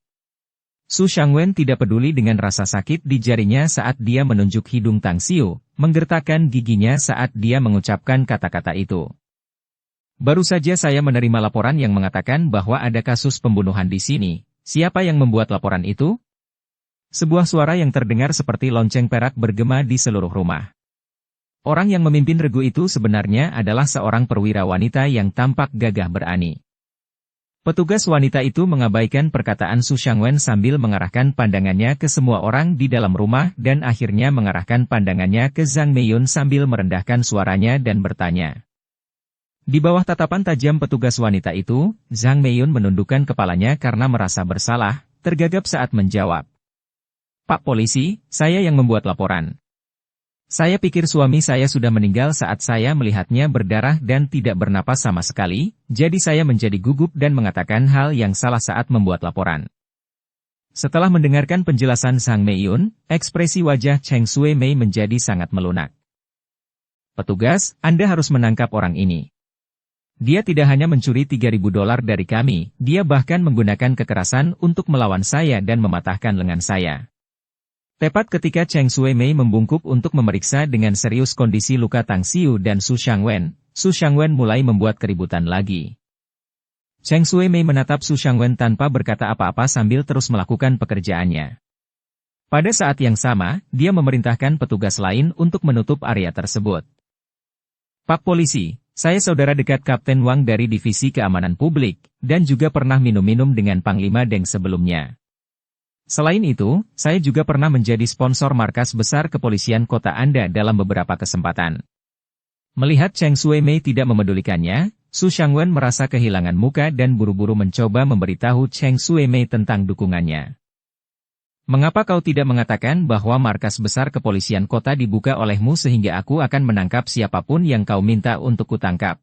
Su Shangwen tidak peduli dengan rasa sakit di jarinya saat dia menunjuk hidung Tang Xiu, menggertakkan giginya saat dia mengucapkan kata-kata itu. Baru saja saya menerima laporan yang mengatakan bahwa ada kasus pembunuhan di sini. Siapa yang membuat laporan itu? Sebuah suara yang terdengar seperti lonceng perak bergema di seluruh rumah. Orang yang memimpin regu itu sebenarnya adalah seorang perwira wanita yang tampak gagah berani. Petugas wanita itu mengabaikan perkataan Su Shangwen sambil mengarahkan pandangannya ke semua orang di dalam rumah dan akhirnya mengarahkan pandangannya ke Zhang Meiyun sambil merendahkan suaranya dan bertanya. Di bawah tatapan tajam petugas wanita itu, Zhang Meiyun menundukkan kepalanya karena merasa bersalah, tergagap saat menjawab. Pak Polisi, saya yang membuat laporan. Saya pikir suami saya sudah meninggal saat saya melihatnya berdarah dan tidak bernapas sama sekali, jadi saya menjadi gugup dan mengatakan hal yang salah saat membuat laporan. Setelah mendengarkan penjelasan Sang Meiyun, ekspresi wajah Cheng Shuemei menjadi sangat melunak. Petugas, Anda harus menangkap orang ini. Dia tidak hanya mencuri $3.000 dari kami, dia bahkan menggunakan kekerasan untuk melawan saya dan mematahkan lengan saya. Tepat ketika Cheng Shuemei membungkuk untuk memeriksa dengan serius kondisi luka Tang Xiu dan Su Shangwen mulai membuat keributan lagi. Cheng Shuemei menatap Su Shangwen tanpa berkata apa-apa sambil terus melakukan pekerjaannya. Pada saat yang sama, dia memerintahkan petugas lain untuk menutup area tersebut. Pak Polisi, saya saudara dekat Kapten Wang dari Divisi Keamanan Publik, dan juga pernah minum-minum dengan Panglima Deng sebelumnya. Selain itu, saya juga pernah menjadi sponsor markas besar kepolisian kota Anda dalam beberapa kesempatan. Melihat Cheng Shuemei tidak memedulikannya, Su Shangwen merasa kehilangan muka dan buru-buru mencoba memberitahu Cheng Shuemei tentang dukungannya. Mengapa kau tidak mengatakan bahwa markas besar kepolisian kota dibuka olehmu sehingga aku akan menangkap siapapun yang kau minta untuk kutangkap?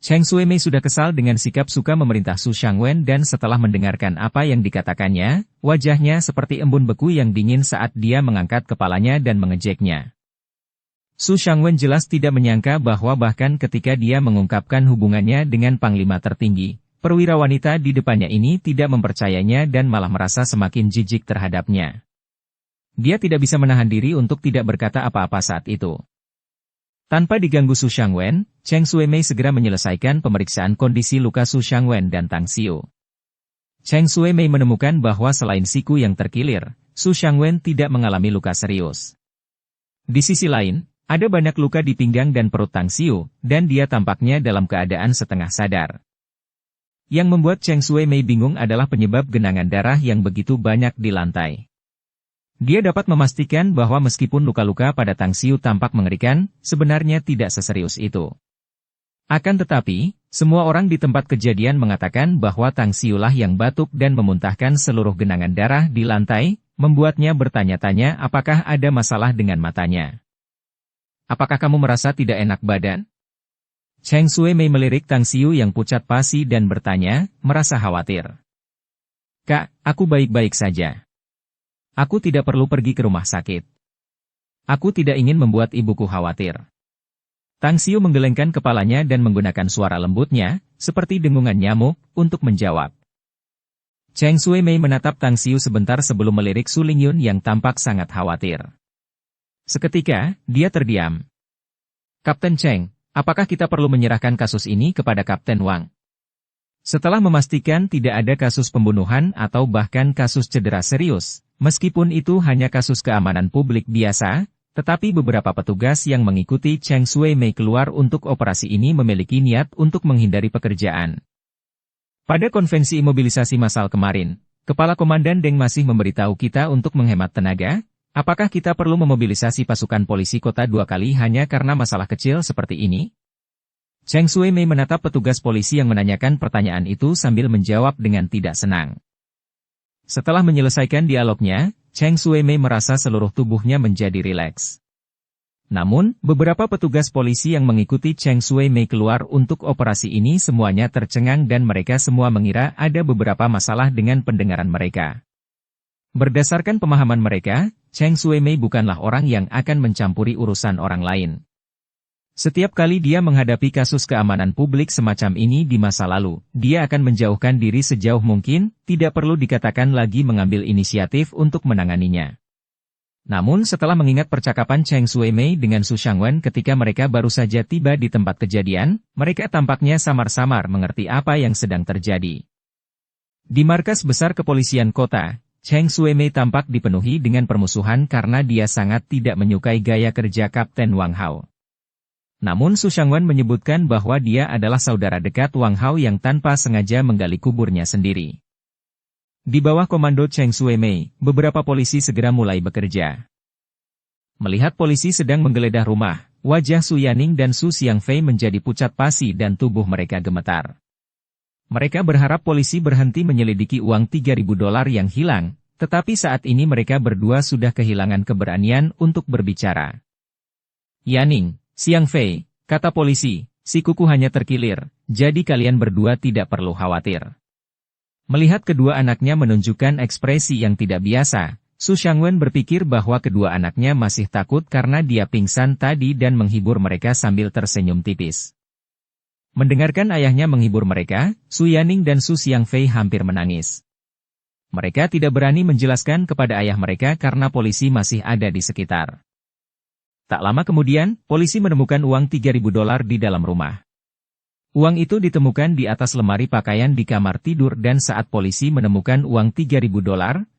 Cheng Shuemei sudah kesal dengan sikap suka memerintah Su Shangwen dan setelah mendengarkan apa yang dikatakannya, wajahnya seperti embun beku yang dingin saat dia mengangkat kepalanya dan mengejeknya. Su Shangwen jelas tidak menyangka bahwa bahkan ketika dia mengungkapkan hubungannya dengan panglima tertinggi, perwira wanita di depannya ini tidak mempercayainya dan malah merasa semakin jijik terhadapnya. Dia tidak bisa menahan diri untuk tidak berkata apa-apa saat itu. Tanpa diganggu Su Shangwen, Cheng Shuemei segera menyelesaikan pemeriksaan kondisi luka Su Shangwen dan Tang Xiu. Cheng Shuemei menemukan bahwa selain siku yang terkilir, Su Shangwen tidak mengalami luka serius. Di sisi lain, ada banyak luka di pinggang dan perut Tang Xiu, dan dia tampaknya dalam keadaan setengah sadar. Yang membuat Cheng Shuemei bingung adalah penyebab genangan darah yang begitu banyak di lantai. Dia dapat memastikan bahwa meskipun luka-luka pada Tang Xiu tampak mengerikan, sebenarnya tidak seserius itu. Akan tetapi, semua orang di tempat kejadian mengatakan bahwa Tang Xiu lah yang batuk dan memuntahkan seluruh genangan darah di lantai, membuatnya bertanya-tanya apakah ada masalah dengan matanya. Apakah kamu merasa tidak enak badan? Cheng Shuemei melirik Tang Xiu yang pucat pasi dan bertanya, merasa khawatir. Kak, aku baik-baik saja. Aku tidak perlu pergi ke rumah sakit. Aku tidak ingin membuat ibuku khawatir. Tang Xiu menggelengkan kepalanya dan menggunakan suara lembutnya, seperti dengungan nyamuk, untuk menjawab. Cheng Shuemei menatap Tang Xiu sebentar sebelum melirik Su Lingyun yang tampak sangat khawatir. Seketika, dia terdiam. Kapten Cheng, apakah kita perlu menyerahkan kasus ini kepada Kapten Wang? Setelah memastikan tidak ada kasus pembunuhan atau bahkan kasus cedera serius, meskipun itu hanya kasus keamanan publik biasa, tetapi beberapa petugas yang mengikuti Cheng Shuemei keluar untuk operasi ini memiliki niat untuk menghindari pekerjaan. Pada konvensi imobilisasi massal kemarin, Kepala Komandan Deng masih memberitahu kita untuk menghemat tenaga. Apakah kita perlu memobilisasi pasukan polisi kota 2 kali hanya karena masalah kecil seperti ini? Cheng Shuemei menatap petugas polisi yang menanyakan pertanyaan itu sambil menjawab dengan tidak senang. Setelah menyelesaikan dialognya, Cheng Shuemei merasa seluruh tubuhnya menjadi rileks. Namun, beberapa petugas polisi yang mengikuti Cheng Shuemei keluar untuk operasi ini semuanya tercengang dan mereka semua mengira ada beberapa masalah dengan pendengaran mereka. Berdasarkan pemahaman mereka, Cheng Shuemei bukanlah orang yang akan mencampuri urusan orang lain. Setiap kali dia menghadapi kasus keamanan publik semacam ini di masa lalu, dia akan menjauhkan diri sejauh mungkin, tidak perlu dikatakan lagi mengambil inisiatif untuk menanganinya. Namun setelah mengingat percakapan Cheng Shuemei dengan Su Shangwen ketika mereka baru saja tiba di tempat kejadian, mereka tampaknya samar-samar mengerti apa yang sedang terjadi. Di markas besar kepolisian kota, Cheng Shuemei tampak dipenuhi dengan permusuhan karena dia sangat tidak menyukai gaya kerja Kapten Wang Hao. Namun Su Shangwen menyebutkan bahwa dia adalah saudara dekat Wang Hao yang tanpa sengaja menggali kuburnya sendiri. Di bawah komando Cheng Shuemei, beberapa polisi segera mulai bekerja. Melihat polisi sedang menggeledah rumah, wajah Su Yaning dan Su Xiangfei menjadi pucat pasi dan tubuh mereka gemetar. Mereka berharap polisi berhenti menyelidiki uang $3.000 yang hilang, tetapi saat ini mereka berdua sudah kehilangan keberanian untuk berbicara. Yaning, Xiangfei, kata polisi, si kuku hanya terkilir, jadi kalian berdua tidak perlu khawatir. Melihat kedua anaknya menunjukkan ekspresi yang tidak biasa, Su Shangwen berpikir bahwa kedua anaknya masih takut karena dia pingsan tadi dan menghibur mereka sambil tersenyum tipis. Mendengarkan ayahnya menghibur mereka, Su Yaning dan Su Xiangfei hampir menangis. Mereka tidak berani menjelaskan kepada ayah mereka karena polisi masih ada di sekitar. Tak lama kemudian, polisi menemukan uang $3.000 di dalam rumah. Uang itu ditemukan di atas lemari pakaian di kamar tidur dan saat polisi menemukan uang $3.000,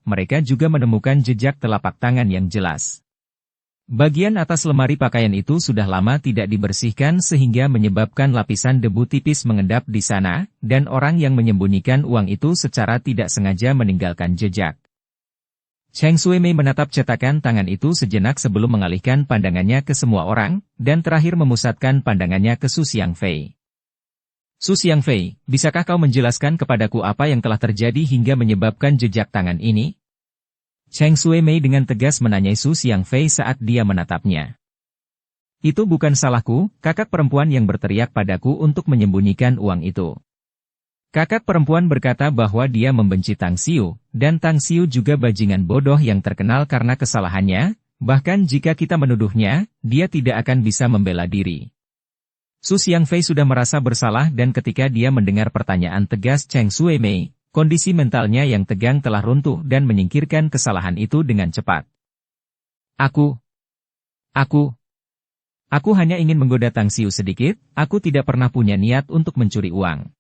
mereka juga menemukan jejak telapak tangan yang jelas. Bagian atas lemari pakaian itu sudah lama tidak dibersihkan sehingga menyebabkan lapisan debu tipis mengendap di sana, dan orang yang menyembunyikan uang itu secara tidak sengaja meninggalkan jejak. Cheng Shuimei menatap cetakan tangan itu sejenak sebelum mengalihkan pandangannya ke semua orang, dan terakhir memusatkan pandangannya ke Su Xiangfei. Su Xiangfei, bisakah kau menjelaskan kepadaku apa yang telah terjadi hingga menyebabkan jejak tangan ini? Cheng Shuimei dengan tegas menanyai Su Xiangfei saat dia menatapnya. Itu bukan salahku, kakak perempuan yang berteriak padaku untuk menyembunyikan uang itu. Kakak perempuan berkata bahwa dia membenci Tang Xiu, dan Tang Xiu juga bajingan bodoh yang terkenal karena kesalahannya, bahkan jika kita menuduhnya, dia tidak akan bisa membela diri. Su Xiangfei sudah merasa bersalah dan ketika dia mendengar pertanyaan tegas Cheng Shuimei, kondisi mentalnya yang tegang telah runtuh dan menyingkirkan kesalahan itu dengan cepat. Aku hanya ingin menggoda Tang Xiu sedikit, aku tidak pernah punya niat untuk mencuri uang.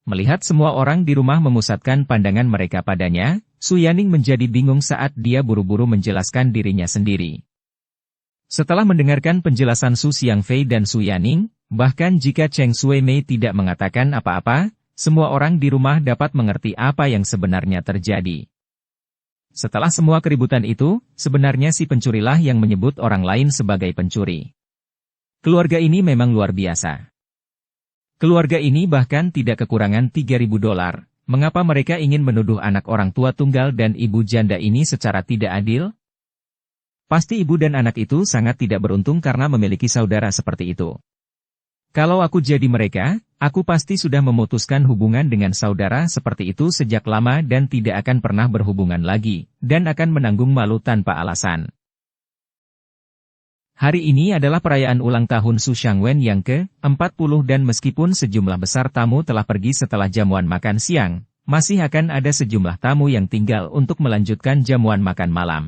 Melihat semua orang di rumah memusatkan pandangan mereka padanya, Su Yaning menjadi bingung saat dia buru-buru menjelaskan dirinya sendiri. Setelah mendengarkan penjelasan Su Xiangfei dan Su Yaning, bahkan jika Cheng Shuimei tidak mengatakan apa-apa, semua orang di rumah dapat mengerti apa yang sebenarnya terjadi. Setelah semua keributan itu, sebenarnya si pencurilah yang menyebut orang lain sebagai pencuri. Keluarga ini memang luar biasa. Keluarga ini bahkan tidak kekurangan $3.000, mengapa mereka ingin menuduh anak orang tua tunggal dan ibu janda ini secara tidak adil? Pasti ibu dan anak itu sangat tidak beruntung karena memiliki saudara seperti itu. Kalau aku jadi mereka, aku pasti sudah memutuskan hubungan dengan saudara seperti itu sejak lama dan tidak akan pernah berhubungan lagi, dan akan menanggung malu tanpa alasan. Hari ini adalah perayaan ulang tahun Su Shangwen yang ke-40 dan meskipun sejumlah besar tamu telah pergi setelah jamuan makan siang, masih akan ada sejumlah tamu yang tinggal untuk melanjutkan jamuan makan malam.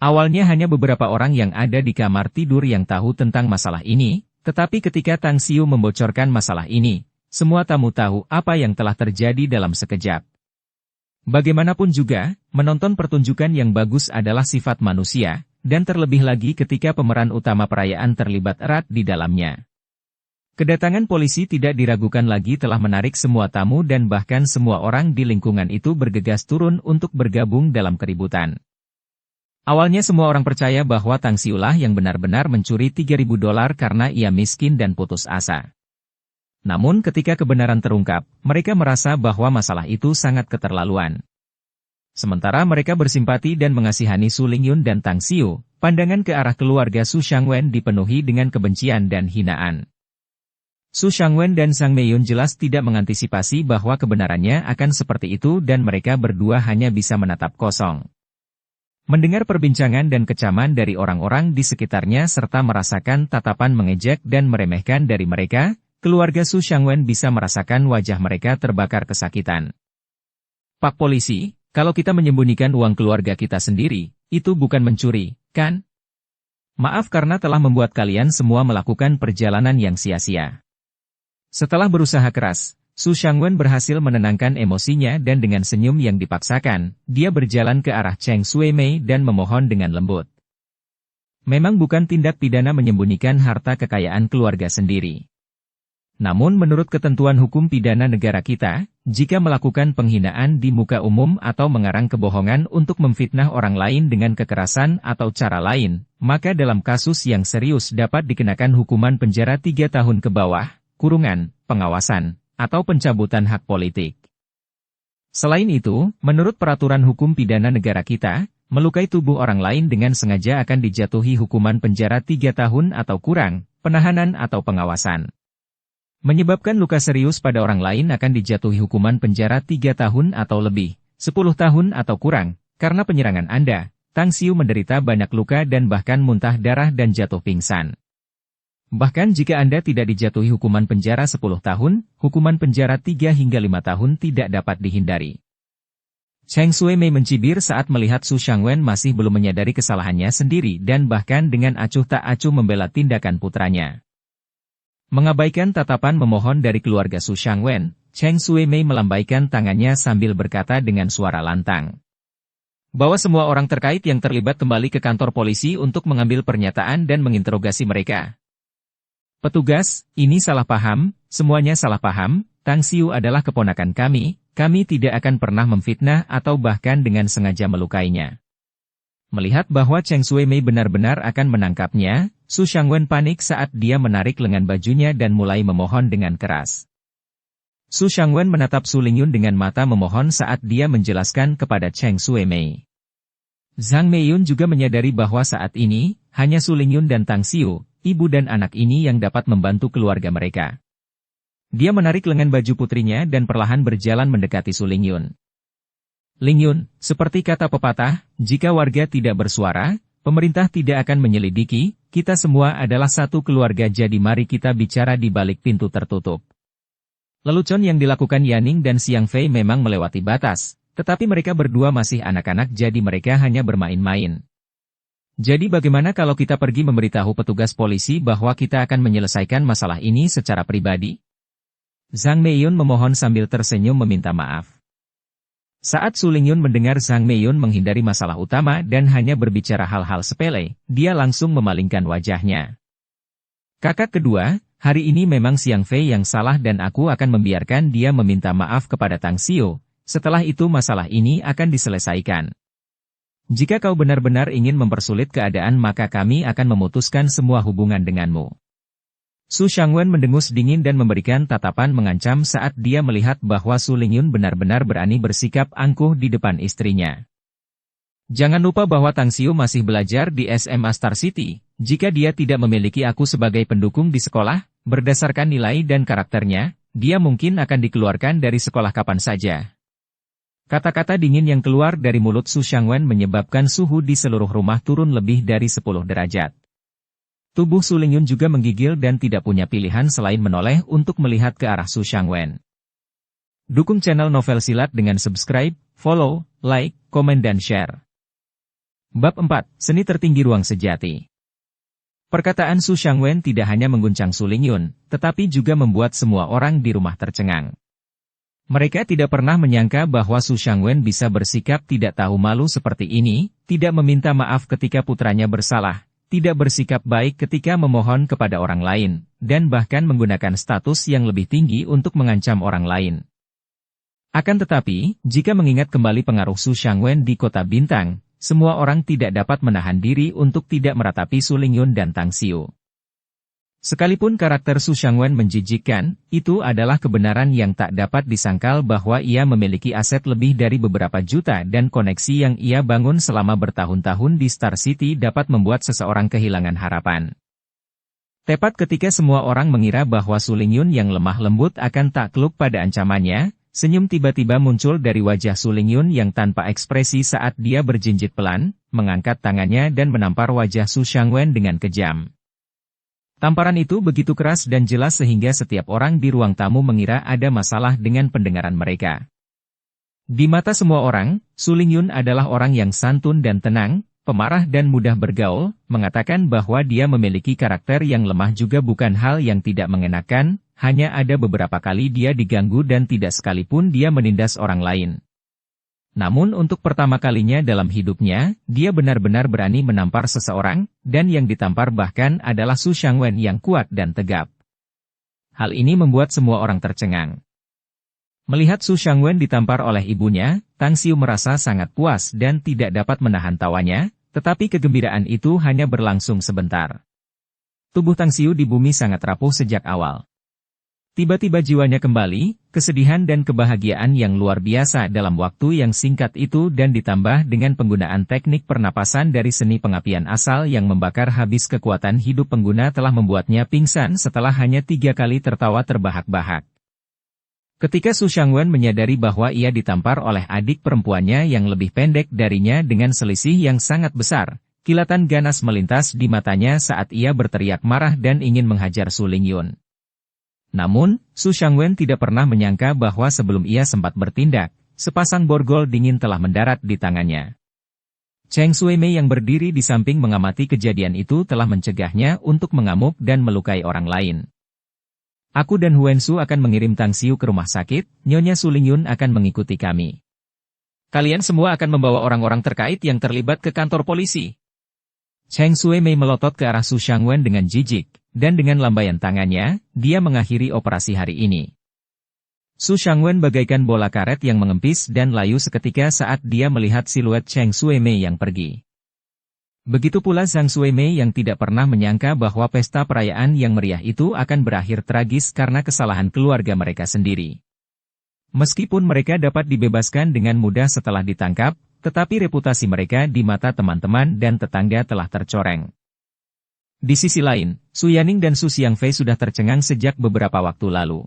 Awalnya hanya beberapa orang yang ada di kamar tidur yang tahu tentang masalah ini, tetapi ketika Tang Xiu membocorkan masalah ini, semua tamu tahu apa yang telah terjadi dalam sekejap. Bagaimanapun juga, menonton pertunjukan yang bagus adalah sifat manusia, dan terlebih lagi ketika pemeran utama perayaan terlibat erat di dalamnya. Kedatangan polisi tidak diragukan lagi telah menarik semua tamu dan bahkan semua orang di lingkungan itu bergegas turun untuk bergabung dalam keributan. Awalnya semua orang percaya bahwa Tang Xiu lah yang benar-benar mencuri $3.000 karena ia miskin dan putus asa. Namun ketika kebenaran terungkap, mereka merasa bahwa masalah itu sangat keterlaluan. Sementara mereka bersimpati dan mengasihani Su Lingyun dan Tang Xiu, pandangan ke arah keluarga Su Shangwen dipenuhi dengan kebencian dan hinaan. Su Shangwen dan Sang Meiyun jelas tidak mengantisipasi bahwa kebenarannya akan seperti itu dan mereka berdua hanya bisa menatap kosong. Mendengar perbincangan dan kecaman dari orang-orang di sekitarnya serta merasakan tatapan mengejek dan meremehkan dari mereka, keluarga Su Shangwen bisa merasakan wajah mereka terbakar kesakitan. Pak Polisi, kalau kita menyembunyikan uang keluarga kita sendiri, itu bukan mencuri, kan? Maaf karena telah membuat kalian semua melakukan perjalanan yang sia-sia. Setelah berusaha keras, Su Shangwen berhasil menenangkan emosinya dan dengan senyum yang dipaksakan, dia berjalan ke arah Cheng Shuimei dan memohon dengan lembut. Memang bukan tindak pidana menyembunyikan harta kekayaan keluarga sendiri. Namun menurut ketentuan hukum pidana negara kita, jika melakukan penghinaan di muka umum atau mengarang kebohongan untuk memfitnah orang lain dengan kekerasan atau cara lain, maka dalam kasus yang serius dapat dikenakan hukuman penjara 3 tahun ke bawah, kurungan, pengawasan, atau pencabutan hak politik. Selain itu, menurut peraturan hukum pidana negara kita, melukai tubuh orang lain dengan sengaja akan dijatuhi hukuman penjara 3 tahun atau kurang, penahanan atau pengawasan. Menyebabkan luka serius pada orang lain akan dijatuhi hukuman penjara 3 tahun atau lebih, 10 tahun atau kurang. Karena penyerangan Anda, Tang Xiu menderita banyak luka dan bahkan muntah darah dan jatuh pingsan. Bahkan jika Anda tidak dijatuhi hukuman penjara 10 tahun, hukuman penjara 3 hingga 5 tahun tidak dapat dihindari. Cheng Shuimei mencibir saat melihat Su Shangwen masih belum menyadari kesalahannya sendiri dan bahkan dengan acuh tak acuh membela tindakan putranya. Mengabaikan tatapan memohon dari keluarga Su Shangwen, Cheng Shuimei melambaikan tangannya sambil berkata dengan suara lantang. Bawa semua orang terkait yang terlibat kembali ke kantor polisi untuk mengambil pernyataan dan menginterogasi mereka. Petugas, ini salah paham, semuanya salah paham, Tang Xiu adalah keponakan kami tidak akan pernah memfitnah atau bahkan dengan sengaja melukainya. Melihat bahwa Cheng Shuimei benar-benar akan menangkapnya, Su Shangwen panik saat dia menarik lengan bajunya dan mulai memohon dengan keras. Su Shangwen menatap Su Lingyun dengan mata memohon saat dia menjelaskan kepada Cheng Shuimei. Zhang Meiyun juga menyadari bahwa saat ini, hanya Su Lingyun dan Tang Xiu, ibu dan anak ini yang dapat membantu keluarga mereka. Dia menarik lengan baju putrinya dan perlahan berjalan mendekati Su Lingyun. Lingyun, seperti kata pepatah, jika warga tidak bersuara, pemerintah tidak akan menyelidiki, kita semua adalah satu keluarga jadi mari kita bicara di balik pintu tertutup. Lelucon yang dilakukan Yaning dan Xiang Fei memang melewati batas, tetapi mereka berdua masih anak-anak jadi mereka hanya bermain-main. Jadi bagaimana kalau kita pergi memberitahu petugas polisi bahwa kita akan menyelesaikan masalah ini secara pribadi? Zhang Meiyun memohon sambil tersenyum meminta maaf. Saat Su Lingyun mendengar Zhang Meiyun menghindari masalah utama dan hanya berbicara hal-hal sepele, dia langsung memalingkan wajahnya. Kakak kedua, hari ini memang Xiang Fei yang salah dan aku akan membiarkan dia meminta maaf kepada Tang Xiu, setelah itu masalah ini akan diselesaikan. Jika kau benar-benar ingin mempersulit keadaan maka kami akan memutuskan semua hubungan denganmu. Su Shangwen mendengus dingin dan memberikan tatapan mengancam saat dia melihat bahwa Su Lingyun benar-benar berani bersikap angkuh di depan istrinya. Jangan lupa bahwa Tang Xiu masih belajar di SMA Star City. Jika dia tidak memiliki aku sebagai pendukung di sekolah, berdasarkan nilai dan karakternya, dia mungkin akan dikeluarkan dari sekolah kapan saja. Kata-kata dingin yang keluar dari mulut Su Shangwen menyebabkan suhu di seluruh rumah turun lebih dari 10 derajat. Tubuh Su Lingyun juga menggigil dan tidak punya pilihan selain menoleh untuk melihat ke arah Su Shangwen. Dukung channel Novel Silat dengan subscribe, follow, like, komen dan share. Bab 4, Seni Tertinggi Ruang Sejati. Perkataan Su Shangwen tidak hanya mengguncang Su Lingyun, tetapi juga membuat semua orang di rumah tercengang. Mereka tidak pernah menyangka bahwa Su Shangwen bisa bersikap tidak tahu malu seperti ini, tidak meminta maaf ketika putranya bersalah, tidak bersikap baik ketika memohon kepada orang lain, dan bahkan menggunakan status yang lebih tinggi untuk mengancam orang lain. Akan tetapi, jika mengingat kembali pengaruh Su Shangwen di Kota Bintang, semua orang tidak dapat menahan diri untuk tidak meratapi Su Lingyun dan Tang Xiu. Sekalipun karakter Su Shangwen menjijikkan, itu adalah kebenaran yang tak dapat disangkal bahwa ia memiliki aset lebih dari beberapa juta dan koneksi yang ia bangun selama bertahun-tahun di Star City dapat membuat seseorang kehilangan harapan. Tepat ketika semua orang mengira bahwa Su Lingyun yang lemah lembut akan takluk pada ancamannya, senyum tiba-tiba muncul dari wajah Su Lingyun yang tanpa ekspresi saat dia berjinjit pelan, mengangkat tangannya dan menampar wajah Su Shangwen dengan kejam. Tamparan itu begitu keras dan jelas sehingga setiap orang di ruang tamu mengira ada masalah dengan pendengaran mereka. Di mata semua orang, Su Lingyun adalah orang yang santun dan tenang, pemarah dan mudah bergaul, mengatakan bahwa dia memiliki karakter yang lemah juga bukan hal yang tidak mengenakan, hanya ada beberapa kali dia diganggu dan tidak sekalipun dia menindas orang lain. Namun untuk pertama kalinya dalam hidupnya, dia benar-benar berani menampar seseorang, dan yang ditampar bahkan adalah Su Shangwen yang kuat dan tegap. Hal ini membuat semua orang tercengang. Melihat Su Shangwen ditampar oleh ibunya, Tang Xiu merasa sangat puas dan tidak dapat menahan tawanya, tetapi kegembiraan itu hanya berlangsung sebentar. Tubuh Tang Xiu di bumi sangat rapuh sejak awal. Tiba-tiba jiwanya kembali, kesedihan dan kebahagiaan yang luar biasa dalam waktu yang singkat itu dan ditambah dengan penggunaan teknik pernapasan dari seni pengapian asal yang membakar habis kekuatan hidup pengguna telah membuatnya pingsan setelah hanya 3 kali tertawa terbahak-bahak. Ketika Su Shangwen menyadari bahwa ia ditampar oleh adik perempuannya yang lebih pendek darinya dengan selisih yang sangat besar, kilatan ganas melintas di matanya saat ia berteriak marah dan ingin menghajar Su Lingyun. Namun, Su Shangwen tidak pernah menyangka bahwa sebelum ia sempat bertindak, sepasang borgol dingin telah mendarat di tangannya. Cheng Shuimei yang berdiri di samping mengamati kejadian itu telah mencegahnya untuk mengamuk dan melukai orang lain. Aku dan Huan Su akan mengirim Tang Xiu ke rumah sakit, Nyonya Su Lingyun akan mengikuti kami. Kalian semua akan membawa orang-orang terkait yang terlibat ke kantor polisi. Cheng Shuimei melotot ke arah Su Shangwen dengan jijik, dan dengan lambaian tangannya, dia mengakhiri operasi hari ini. Su Shangwen bagaikan bola karet yang mengempis dan layu seketika saat dia melihat siluet Cheng Shuimei yang pergi. Begitu pula Zhang Shuimei yang tidak pernah menyangka bahwa pesta perayaan yang meriah itu akan berakhir tragis karena kesalahan keluarga mereka sendiri. Meskipun mereka dapat dibebaskan dengan mudah setelah ditangkap, tetapi reputasi mereka di mata teman-teman dan tetangga telah tercoreng. Di sisi lain, Su Yaning dan Su Xiangfei sudah tercengang sejak beberapa waktu lalu.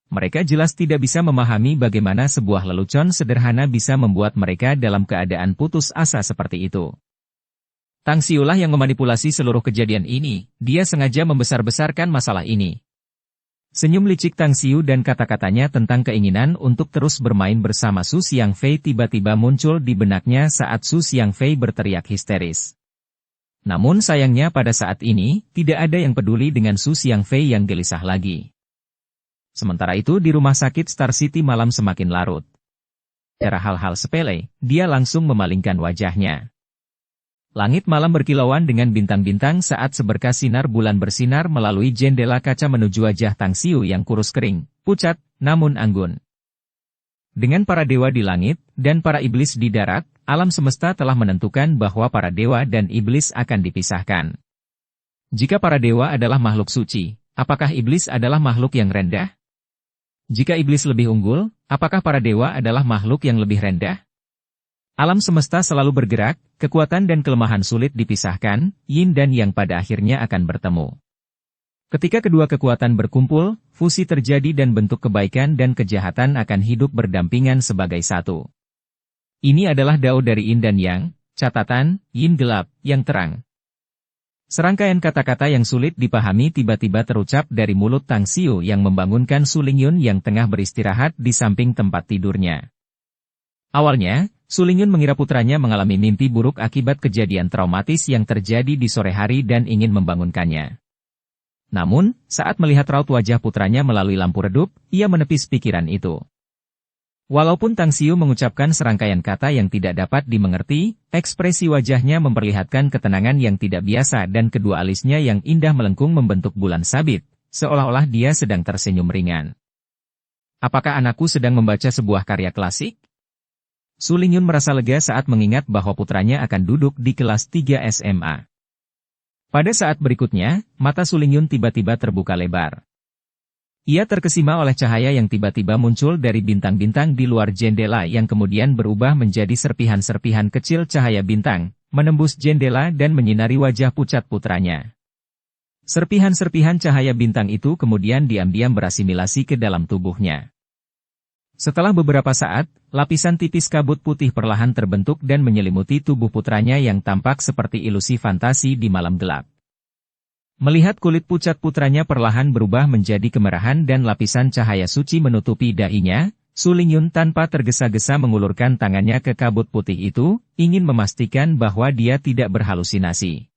Mereka jelas tidak bisa memahami bagaimana sebuah lelucon sederhana bisa membuat mereka dalam keadaan putus asa seperti itu. Tang Xiu lah yang memanipulasi seluruh kejadian ini, dia sengaja membesar-besarkan masalah ini. Senyum licik Tang Xiu dan kata-katanya tentang keinginan untuk terus bermain bersama Su Xiangfei tiba-tiba muncul di benaknya saat Su Xiangfei berteriak histeris. Namun sayangnya pada saat ini, tidak ada yang peduli dengan Su Xiangfei yang gelisah lagi. Sementara itu di rumah sakit Star City malam semakin larut. Era hal-hal sepele, dia langsung memalingkan wajahnya. Langit malam berkilauan dengan bintang-bintang saat seberkas sinar bulan bersinar melalui jendela kaca menuju wajah Tang Xiu yang kurus kering, pucat, namun anggun. Dengan para dewa di langit, dan para iblis di darat, alam semesta telah menentukan bahwa para dewa dan iblis akan dipisahkan. Jika para dewa adalah makhluk suci, apakah iblis adalah makhluk yang rendah? Jika iblis lebih unggul, apakah para dewa adalah makhluk yang lebih rendah? Alam semesta selalu bergerak, kekuatan dan kelemahan sulit dipisahkan, yin dan yang pada akhirnya akan bertemu. Ketika kedua kekuatan berkumpul, fusi terjadi dan bentuk kebaikan dan kejahatan akan hidup berdampingan sebagai satu. Ini adalah Dao dari Yin dan Yang, catatan, yin gelap, yang terang. Serangkaian kata-kata yang sulit dipahami tiba-tiba terucap dari mulut Tang Xiu yang membangunkan Su Lingyun yang tengah beristirahat di samping tempat tidurnya. Awalnya, Su Lingyun mengira putranya mengalami mimpi buruk akibat kejadian traumatis yang terjadi di sore hari dan ingin membangunkannya. Namun, saat melihat raut wajah putranya melalui lampu redup, ia menepis pikiran itu. Walaupun Tang Xiu mengucapkan serangkaian kata yang tidak dapat dimengerti, ekspresi wajahnya memperlihatkan ketenangan yang tidak biasa dan kedua alisnya yang indah melengkung membentuk bulan sabit, seolah-olah dia sedang tersenyum ringan. Apakah anakku sedang membaca sebuah karya klasik? Su Lingyun merasa lega saat mengingat bahwa putranya akan duduk di kelas 3 SMA. Pada saat berikutnya, mata Su Lingyun tiba-tiba terbuka lebar. Ia terkesima oleh cahaya yang tiba-tiba muncul dari bintang-bintang di luar jendela yang kemudian berubah menjadi serpihan-serpihan kecil cahaya bintang, menembus jendela dan menyinari wajah pucat putranya. Serpihan-serpihan cahaya bintang itu kemudian diam-diam berasimilasi ke dalam tubuhnya. Setelah beberapa saat, lapisan tipis kabut putih perlahan terbentuk dan menyelimuti tubuh putranya yang tampak seperti ilusi fantasi di malam gelap. Melihat kulit pucat putranya perlahan berubah menjadi kemerahan dan lapisan cahaya suci menutupi dahinya, Su Lingyun tanpa tergesa-gesa mengulurkan tangannya ke kabut putih itu, ingin memastikan bahwa dia tidak berhalusinasi.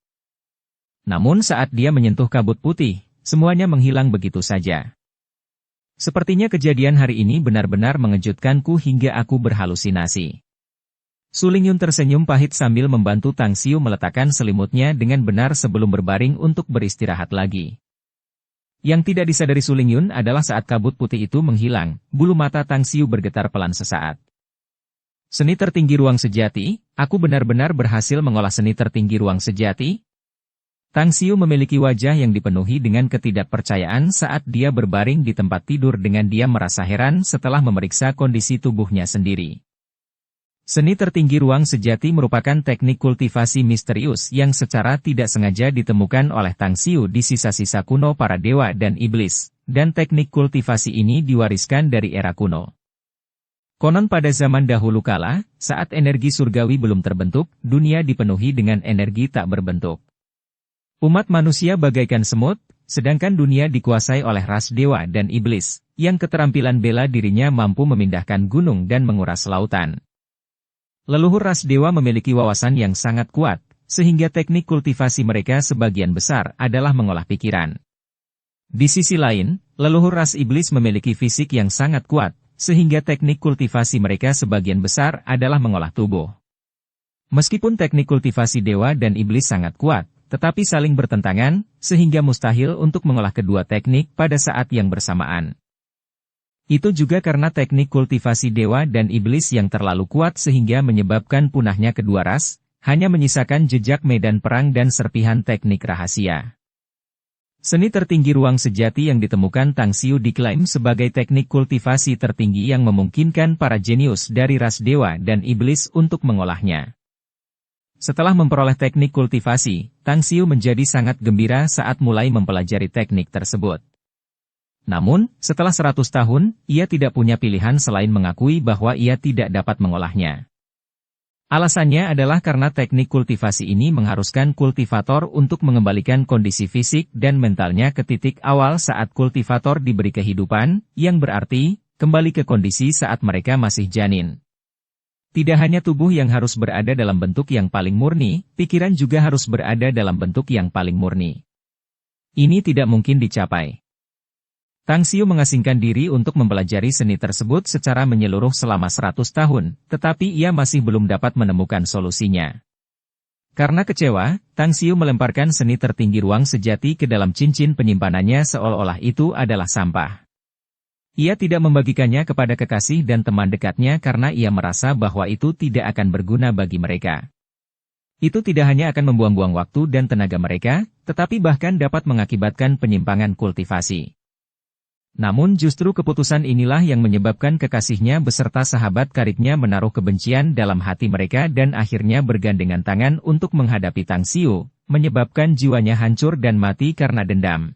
Namun saat dia menyentuh kabut putih, semuanya menghilang begitu saja. Sepertinya kejadian hari ini benar-benar mengejutkanku hingga aku berhalusinasi. Su Lingyun tersenyum pahit sambil membantu Tang Xiu meletakkan selimutnya dengan benar sebelum berbaring untuk beristirahat lagi. Yang tidak disadari Su Lingyun adalah saat kabut putih itu menghilang, bulu mata Tang Xiu bergetar pelan sesaat. Seni tertinggi ruang sejati, aku benar-benar berhasil mengolah seni tertinggi ruang sejati? Tang Xiu memiliki wajah yang dipenuhi dengan ketidakpercayaan saat dia berbaring di tempat tidur dengan dia merasa heran setelah memeriksa kondisi tubuhnya sendiri. Seni tertinggi ruang sejati merupakan teknik kultivasi misterius yang secara tidak sengaja ditemukan oleh Tang Xiu di sisa-sisa kuno para dewa dan iblis, dan teknik kultivasi ini diwariskan dari era kuno. Konon pada zaman dahulu kala, saat energi surgawi belum terbentuk, dunia dipenuhi dengan energi tak berbentuk. Umat manusia bagaikan semut, sedangkan dunia dikuasai oleh ras dewa dan iblis, yang keterampilan bela dirinya mampu memindahkan gunung dan menguras lautan. Leluhur ras dewa memiliki wawasan yang sangat kuat, sehingga teknik kultivasi mereka sebagian besar adalah mengolah pikiran. Di sisi lain, leluhur ras iblis memiliki fisik yang sangat kuat, sehingga teknik kultivasi mereka sebagian besar adalah mengolah tubuh. Meskipun teknik kultivasi dewa dan iblis sangat kuat, tetapi saling bertentangan, sehingga mustahil untuk mengolah kedua teknik pada saat yang bersamaan. Itu juga karena teknik kultivasi dewa dan iblis yang terlalu kuat sehingga menyebabkan punahnya kedua ras, hanya menyisakan jejak medan perang dan serpihan teknik rahasia. Seni tertinggi ruang sejati yang ditemukan Tang Xiu diklaim sebagai teknik kultivasi tertinggi yang memungkinkan para jenius dari ras dewa dan iblis untuk mengolahnya. Setelah memperoleh teknik kultivasi, Tang Xiu menjadi sangat gembira saat mulai mempelajari teknik tersebut. Namun, setelah 100 tahun, ia tidak punya pilihan selain mengakui bahwa ia tidak dapat mengolahnya. Alasannya adalah karena teknik kultivasi ini mengharuskan kultivator untuk mengembalikan kondisi fisik dan mentalnya ke titik awal saat kultivator diberi kehidupan, yang berarti, kembali ke kondisi saat mereka masih janin. Tidak hanya tubuh yang harus berada dalam bentuk yang paling murni, pikiran juga harus berada dalam bentuk yang paling murni. Ini tidak mungkin dicapai. Tang Xiu mengasingkan diri untuk mempelajari seni tersebut secara menyeluruh selama 100 tahun, tetapi ia masih belum dapat menemukan solusinya. Karena kecewa, Tang Xiu melemparkan seni tertinggi ruang sejati ke dalam cincin penyimpanannya seolah-olah itu adalah sampah. Ia tidak membagikannya kepada kekasih dan teman dekatnya karena ia merasa bahwa itu tidak akan berguna bagi mereka. Itu tidak hanya akan membuang-buang waktu dan tenaga mereka, tetapi bahkan dapat mengakibatkan penyimpangan kultivasi. Namun justru keputusan inilah yang menyebabkan kekasihnya beserta sahabat karibnya menaruh kebencian dalam hati mereka dan akhirnya bergandengan tangan untuk menghadapi Tang Xiu, menyebabkan jiwanya hancur dan mati karena dendam.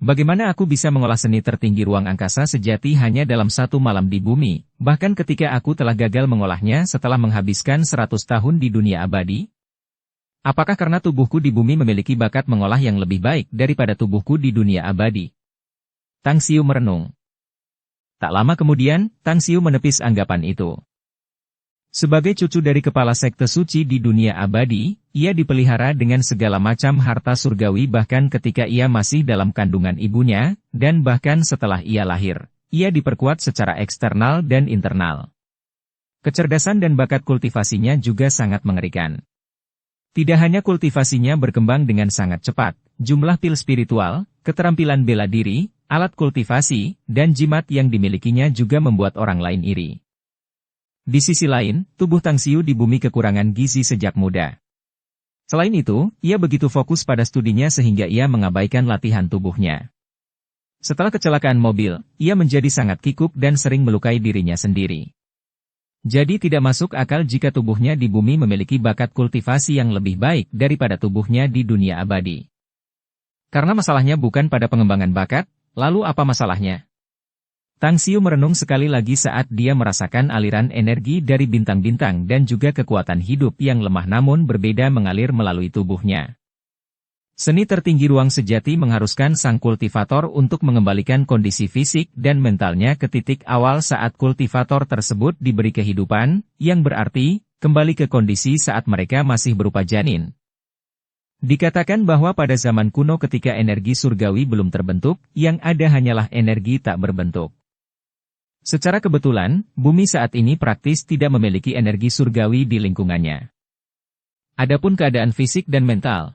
Bagaimana aku bisa mengolah seni tertinggi ruang angkasa sejati hanya dalam 1 malam di bumi, bahkan ketika aku telah gagal mengolahnya setelah menghabiskan 100 tahun di dunia abadi? Apakah karena tubuhku di bumi memiliki bakat mengolah yang lebih baik daripada tubuhku di dunia abadi? Tang Xiu merenung. Tak lama kemudian, Tang Xiu menepis anggapan itu. Sebagai cucu dari kepala sekte suci di dunia abadi, ia dipelihara dengan segala macam harta surgawi bahkan ketika ia masih dalam kandungan ibunya, dan bahkan setelah ia lahir. Ia diperkuat secara eksternal dan internal. Kecerdasan dan bakat kultivasinya juga sangat mengerikan. Tidak hanya kultivasinya berkembang dengan sangat cepat, jumlah pil spiritual, keterampilan bela diri, alat kultivasi, dan jimat yang dimilikinya juga membuat orang lain iri. Di sisi lain, tubuh Tang Xiu di bumi kekurangan gizi sejak muda. Selain itu, ia begitu fokus pada studinya sehingga ia mengabaikan latihan tubuhnya. Setelah kecelakaan mobil, ia menjadi sangat kikuk dan sering melukai dirinya sendiri. Jadi tidak masuk akal jika tubuhnya di bumi memiliki bakat kultivasi yang lebih baik daripada tubuhnya di dunia abadi. Karena masalahnya bukan pada pengembangan bakat, lalu apa masalahnya? Tang Xiu merenung sekali lagi saat dia merasakan aliran energi dari bintang-bintang dan juga kekuatan hidup yang lemah namun berbeda mengalir melalui tubuhnya. Seni tertinggi ruang sejati mengharuskan sang kultivator untuk mengembalikan kondisi fisik dan mentalnya ke titik awal saat kultivator tersebut diberi kehidupan, yang berarti, kembali ke kondisi saat mereka masih berupa janin. Dikatakan bahwa pada zaman kuno ketika energi surgawi belum terbentuk, yang ada hanyalah energi tak berbentuk. Secara kebetulan, bumi saat ini praktis tidak memiliki energi surgawi di lingkungannya. Adapun keadaan fisik dan mental.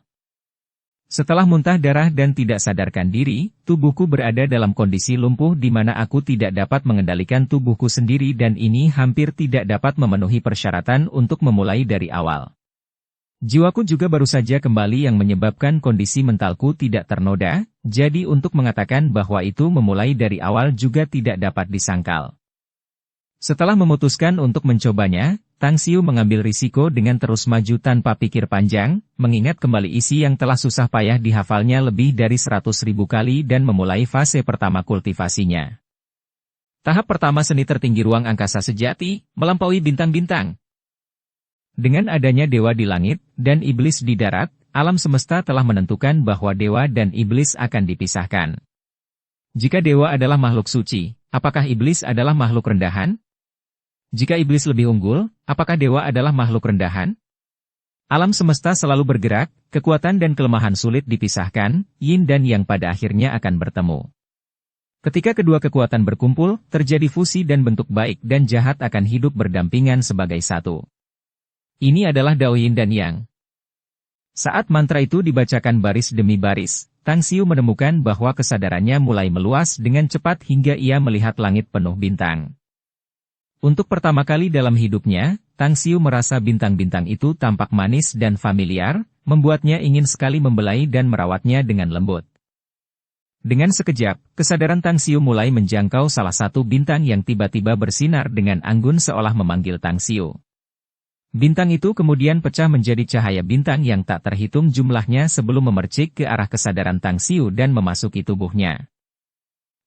Setelah muntah darah dan tidak sadarkan diri, tubuhku berada dalam kondisi lumpuh di mana aku tidak dapat mengendalikan tubuhku sendiri dan ini hampir tidak dapat memenuhi persyaratan untuk memulai dari awal. Jiwaku juga baru saja kembali yang menyebabkan kondisi mentalku tidak ternoda, jadi untuk mengatakan bahwa itu memulai dari awal juga tidak dapat disangkal. Setelah memutuskan untuk mencobanya, Tang Xiu mengambil risiko dengan terus maju tanpa pikir panjang, mengingat kembali isi yang telah susah payah dihafalnya lebih dari 100.000 kali dan memulai fase pertama kultivasinya. Tahap pertama seni tertinggi ruang angkasa sejati, melampaui bintang-bintang. Dengan adanya dewa di langit, dan iblis di darat, alam semesta telah menentukan bahwa dewa dan iblis akan dipisahkan. Jika dewa adalah makhluk suci, apakah iblis adalah makhluk rendahan? Jika iblis lebih unggul, apakah dewa adalah makhluk rendahan? Alam semesta selalu bergerak, kekuatan dan kelemahan sulit dipisahkan, yin dan yang pada akhirnya akan bertemu. Ketika kedua kekuatan berkumpul, terjadi fusi dan bentuk baik dan jahat akan hidup berdampingan sebagai satu. Ini adalah Dao Yin dan Yang. Saat mantra itu dibacakan baris demi baris, Tang Xiu menemukan bahwa kesadarannya mulai meluas dengan cepat hingga ia melihat langit penuh bintang. Untuk pertama kali dalam hidupnya, Tang Xiu merasa bintang-bintang itu tampak manis dan familiar, membuatnya ingin sekali membelai dan merawatnya dengan lembut. Dengan sekejap, kesadaran Tang Xiu mulai menjangkau salah satu bintang yang tiba-tiba bersinar dengan anggun seolah memanggil Tang Xiu. Bintang itu kemudian pecah menjadi cahaya bintang yang tak terhitung jumlahnya sebelum memercik ke arah kesadaran Tang Xiu dan memasuki tubuhnya.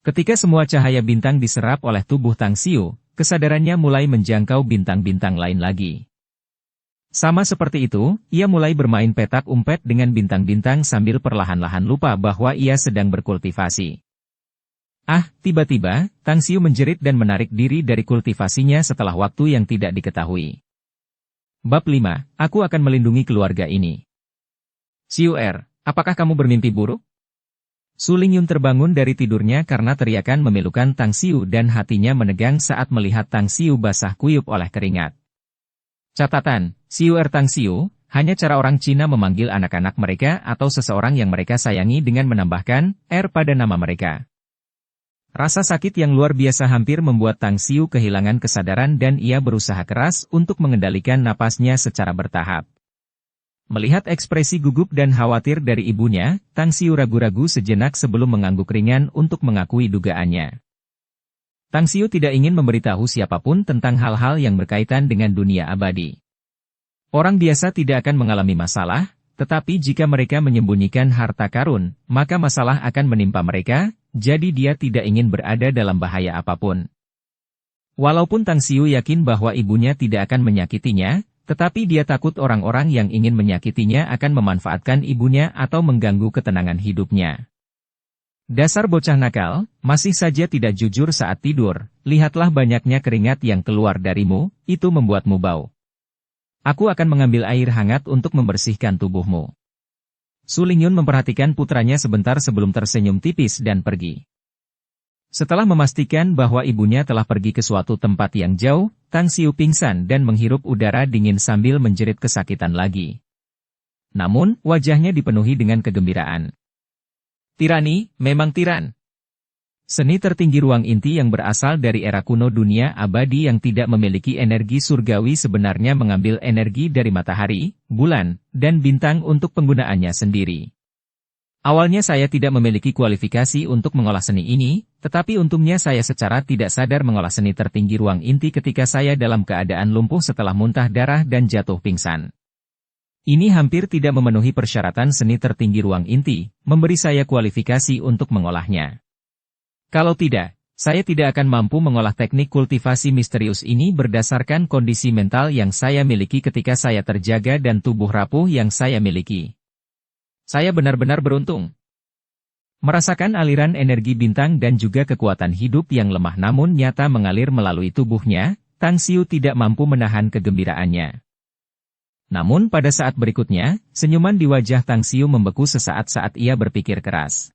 Ketika semua cahaya bintang diserap oleh tubuh Tang Xiu, kesadarannya mulai menjangkau bintang-bintang lain lagi. Sama seperti itu, ia mulai bermain petak umpet dengan bintang-bintang sambil perlahan-lahan lupa bahwa ia sedang berkultivasi. Tiba-tiba, Tang Xiu menjerit dan menarik diri dari kultivasinya setelah waktu yang tidak diketahui. Bab 5, aku akan melindungi keluarga ini. Xiu Er, apakah kamu bermimpi buruk? Su Lingyun terbangun dari tidurnya karena teriakan memilukan Tang Xiu dan hatinya menegang saat melihat Tang Xiu basah kuyup oleh keringat. Catatan, Xiu Er Tang Xiu, hanya cara orang Cina memanggil anak-anak mereka atau seseorang yang mereka sayangi dengan menambahkan R pada nama mereka. Rasa sakit yang luar biasa hampir membuat Tang Xiu kehilangan kesadaran dan ia berusaha keras untuk mengendalikan napasnya secara bertahap. Melihat ekspresi gugup dan khawatir dari ibunya, Tang Xiu ragu-ragu sejenak sebelum mengangguk ringan untuk mengakui dugaannya. Tang Xiu tidak ingin memberitahu siapapun tentang hal-hal yang berkaitan dengan dunia abadi. Orang biasa tidak akan mengalami masalah, tetapi jika mereka menyembunyikan harta karun, maka masalah akan menimpa mereka. Jadi dia tidak ingin berada dalam bahaya apapun. Walaupun Tang Xiu yakin bahwa ibunya tidak akan menyakitinya, tetapi dia takut orang-orang yang ingin menyakitinya akan memanfaatkan ibunya atau mengganggu ketenangan hidupnya. Dasar bocah nakal, masih saja tidak jujur saat tidur, lihatlah banyaknya keringat yang keluar darimu, itu membuatmu bau. Aku akan mengambil air hangat untuk membersihkan tubuhmu. Su Lingyun memperhatikan putranya sebentar sebelum tersenyum tipis dan pergi. Setelah memastikan bahwa ibunya telah pergi ke suatu tempat yang jauh, Tang Xiu pingsan dan menghirup udara dingin sambil menjerit kesakitan lagi. Namun, wajahnya dipenuhi dengan kegembiraan. Tirani, memang tiran. Seni tertinggi ruang inti yang berasal dari era kuno dunia abadi yang tidak memiliki energi surgawi sebenarnya mengambil energi dari matahari, bulan, dan bintang untuk penggunaannya sendiri. Awalnya saya tidak memiliki kualifikasi untuk mengolah seni ini, tetapi untungnya saya secara tidak sadar mengolah seni tertinggi ruang inti ketika saya dalam keadaan lumpuh setelah muntah darah dan jatuh pingsan. Ini hampir tidak memenuhi persyaratan seni tertinggi ruang inti, memberi saya kualifikasi untuk mengolahnya. Kalau tidak, saya tidak akan mampu mengolah teknik kultivasi misterius ini berdasarkan kondisi mental yang saya miliki ketika saya terjaga dan tubuh rapuh yang saya miliki. Saya benar-benar beruntung. Merasakan aliran energi bintang dan juga kekuatan hidup yang lemah namun nyata mengalir melalui tubuhnya, Tang Xiu tidak mampu menahan kegembiraannya. Namun pada saat berikutnya, senyuman di wajah Tang Xiu membeku sesaat saat ia berpikir keras.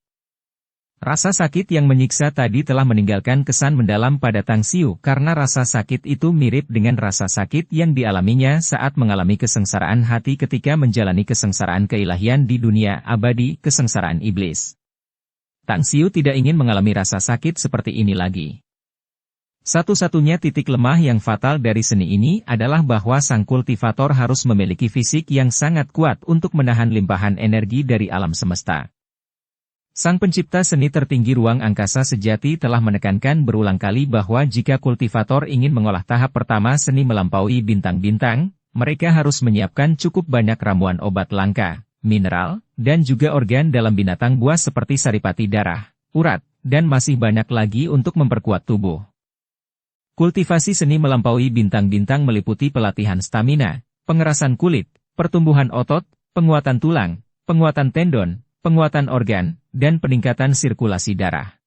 Rasa sakit yang menyiksa tadi telah meninggalkan kesan mendalam pada Tang Xiu karena rasa sakit itu mirip dengan rasa sakit yang dialaminya saat mengalami kesengsaraan hati ketika menjalani kesengsaraan keilahian di dunia abadi, kesengsaraan iblis. Tang Xiu tidak ingin mengalami rasa sakit seperti ini lagi. Satu-satunya titik lemah yang fatal dari seni ini adalah bahwa sang kultivator harus memiliki fisik yang sangat kuat untuk menahan limpahan energi dari alam semesta. Sang pencipta seni tertinggi ruang angkasa sejati telah menekankan berulang kali bahwa jika kultivator ingin mengolah tahap pertama seni melampaui bintang-bintang, mereka harus menyiapkan cukup banyak ramuan obat langka, mineral, dan juga organ dalam binatang buas seperti saripati darah, urat, dan masih banyak lagi untuk memperkuat tubuh. Kultivasi seni melampaui bintang-bintang meliputi pelatihan stamina, pengerasan kulit, pertumbuhan otot, penguatan tulang, penguatan tendon, penguatan organ, dan peningkatan sirkulasi darah.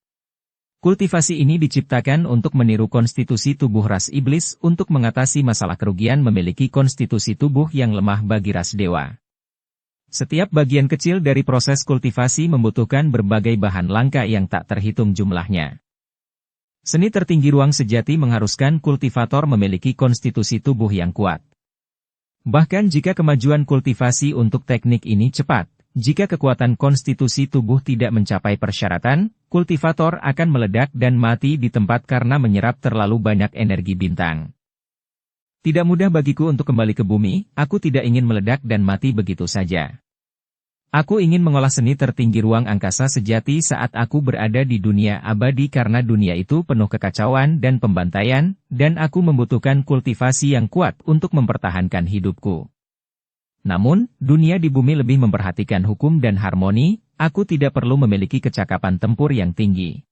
Kultivasi ini diciptakan untuk meniru konstitusi tubuh ras iblis untuk mengatasi masalah kerugian memiliki konstitusi tubuh yang lemah bagi ras dewa. Setiap bagian kecil dari proses kultivasi membutuhkan berbagai bahan langka yang tak terhitung jumlahnya. Seni tertinggi ruang sejati mengharuskan kultivator memiliki konstitusi tubuh yang kuat. Bahkan jika kemajuan kultivasi untuk teknik ini cepat, jika kekuatan konstitusi tubuh tidak mencapai persyaratan, kultivator akan meledak dan mati di tempat karena menyerap terlalu banyak energi bintang. Tidak mudah bagiku untuk kembali ke bumi, aku tidak ingin meledak dan mati begitu saja. Aku ingin mengolah seni tertinggi ruang angkasa sejati saat aku berada di dunia abadi karena dunia itu penuh kekacauan dan pembantaian, dan aku membutuhkan kultivasi yang kuat untuk mempertahankan hidupku. Namun, dunia di bumi lebih memperhatikan hukum dan harmoni, aku tidak perlu memiliki kecakapan tempur yang tinggi.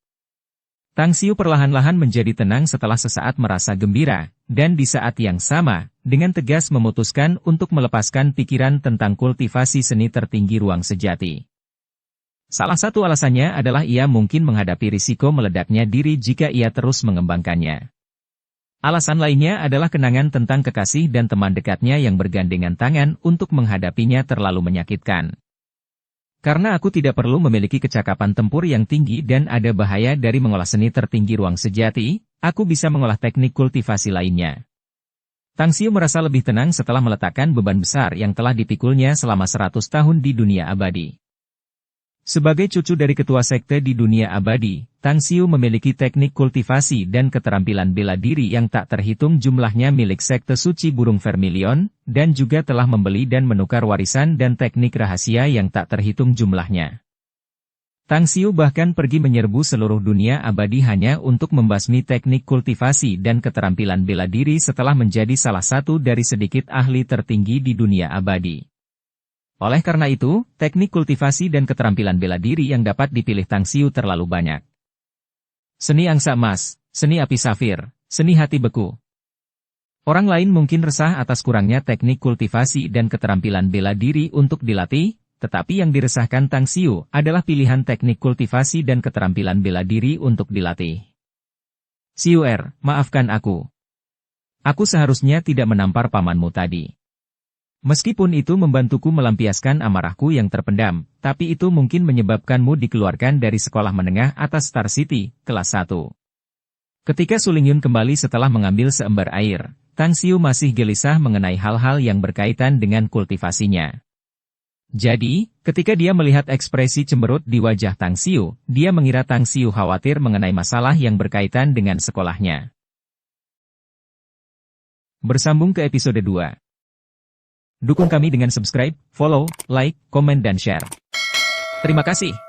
Tang Xiu perlahan-lahan menjadi tenang setelah sesaat merasa gembira, dan di saat yang sama, dengan tegas memutuskan untuk melepaskan pikiran tentang kultivasi seni tertinggi ruang sejati. Salah satu alasannya adalah ia mungkin menghadapi risiko meledaknya diri jika ia terus mengembangkannya. Alasan lainnya adalah kenangan tentang kekasih dan teman dekatnya yang bergandengan tangan untuk menghadapinya terlalu menyakitkan. Karena aku tidak perlu memiliki kecakapan tempur yang tinggi dan ada bahaya dari mengolah seni tertinggi ruang sejati, aku bisa mengolah teknik kultivasi lainnya. Tang Xiu merasa lebih tenang setelah meletakkan beban besar yang telah dipikulnya selama 100 tahun di dunia abadi. Sebagai cucu dari ketua sekte di dunia abadi, Tang Xiu memiliki teknik kultivasi dan keterampilan bela diri yang tak terhitung jumlahnya milik sekte suci burung vermilion, dan juga telah membeli dan menukar warisan dan teknik rahasia yang tak terhitung jumlahnya. Tang Xiu bahkan pergi menyerbu seluruh dunia abadi hanya untuk membasmi teknik kultivasi dan keterampilan bela diri setelah menjadi salah satu dari sedikit ahli tertinggi di dunia abadi. Oleh karena itu, teknik kultivasi dan keterampilan bela diri yang dapat dipilih Tang Xiu terlalu banyak. Seni angsa emas, seni api safir, seni hati beku. Orang lain mungkin resah atas kurangnya teknik kultivasi dan keterampilan bela diri untuk dilatih, tetapi yang diresahkan Tang Xiu adalah pilihan teknik kultivasi dan keterampilan bela diri untuk dilatih. Xiu'er, maafkan aku. Aku seharusnya tidak menampar pamanmu tadi. Meskipun itu membantuku melampiaskan amarahku yang terpendam, tapi itu mungkin menyebabkanmu dikeluarkan dari sekolah menengah atas Star City, kelas 1. Ketika Su Lingyun kembali setelah mengambil seember air, Tang Xiu masih gelisah mengenai hal-hal yang berkaitan dengan kultivasinya. Jadi, ketika dia melihat ekspresi cemberut di wajah Tang Xiu, dia mengira Tang Xiu khawatir mengenai masalah yang berkaitan dengan sekolahnya. Bersambung ke episode 2. Dukung kami dengan subscribe, follow, like, komen dan share. Terima kasih.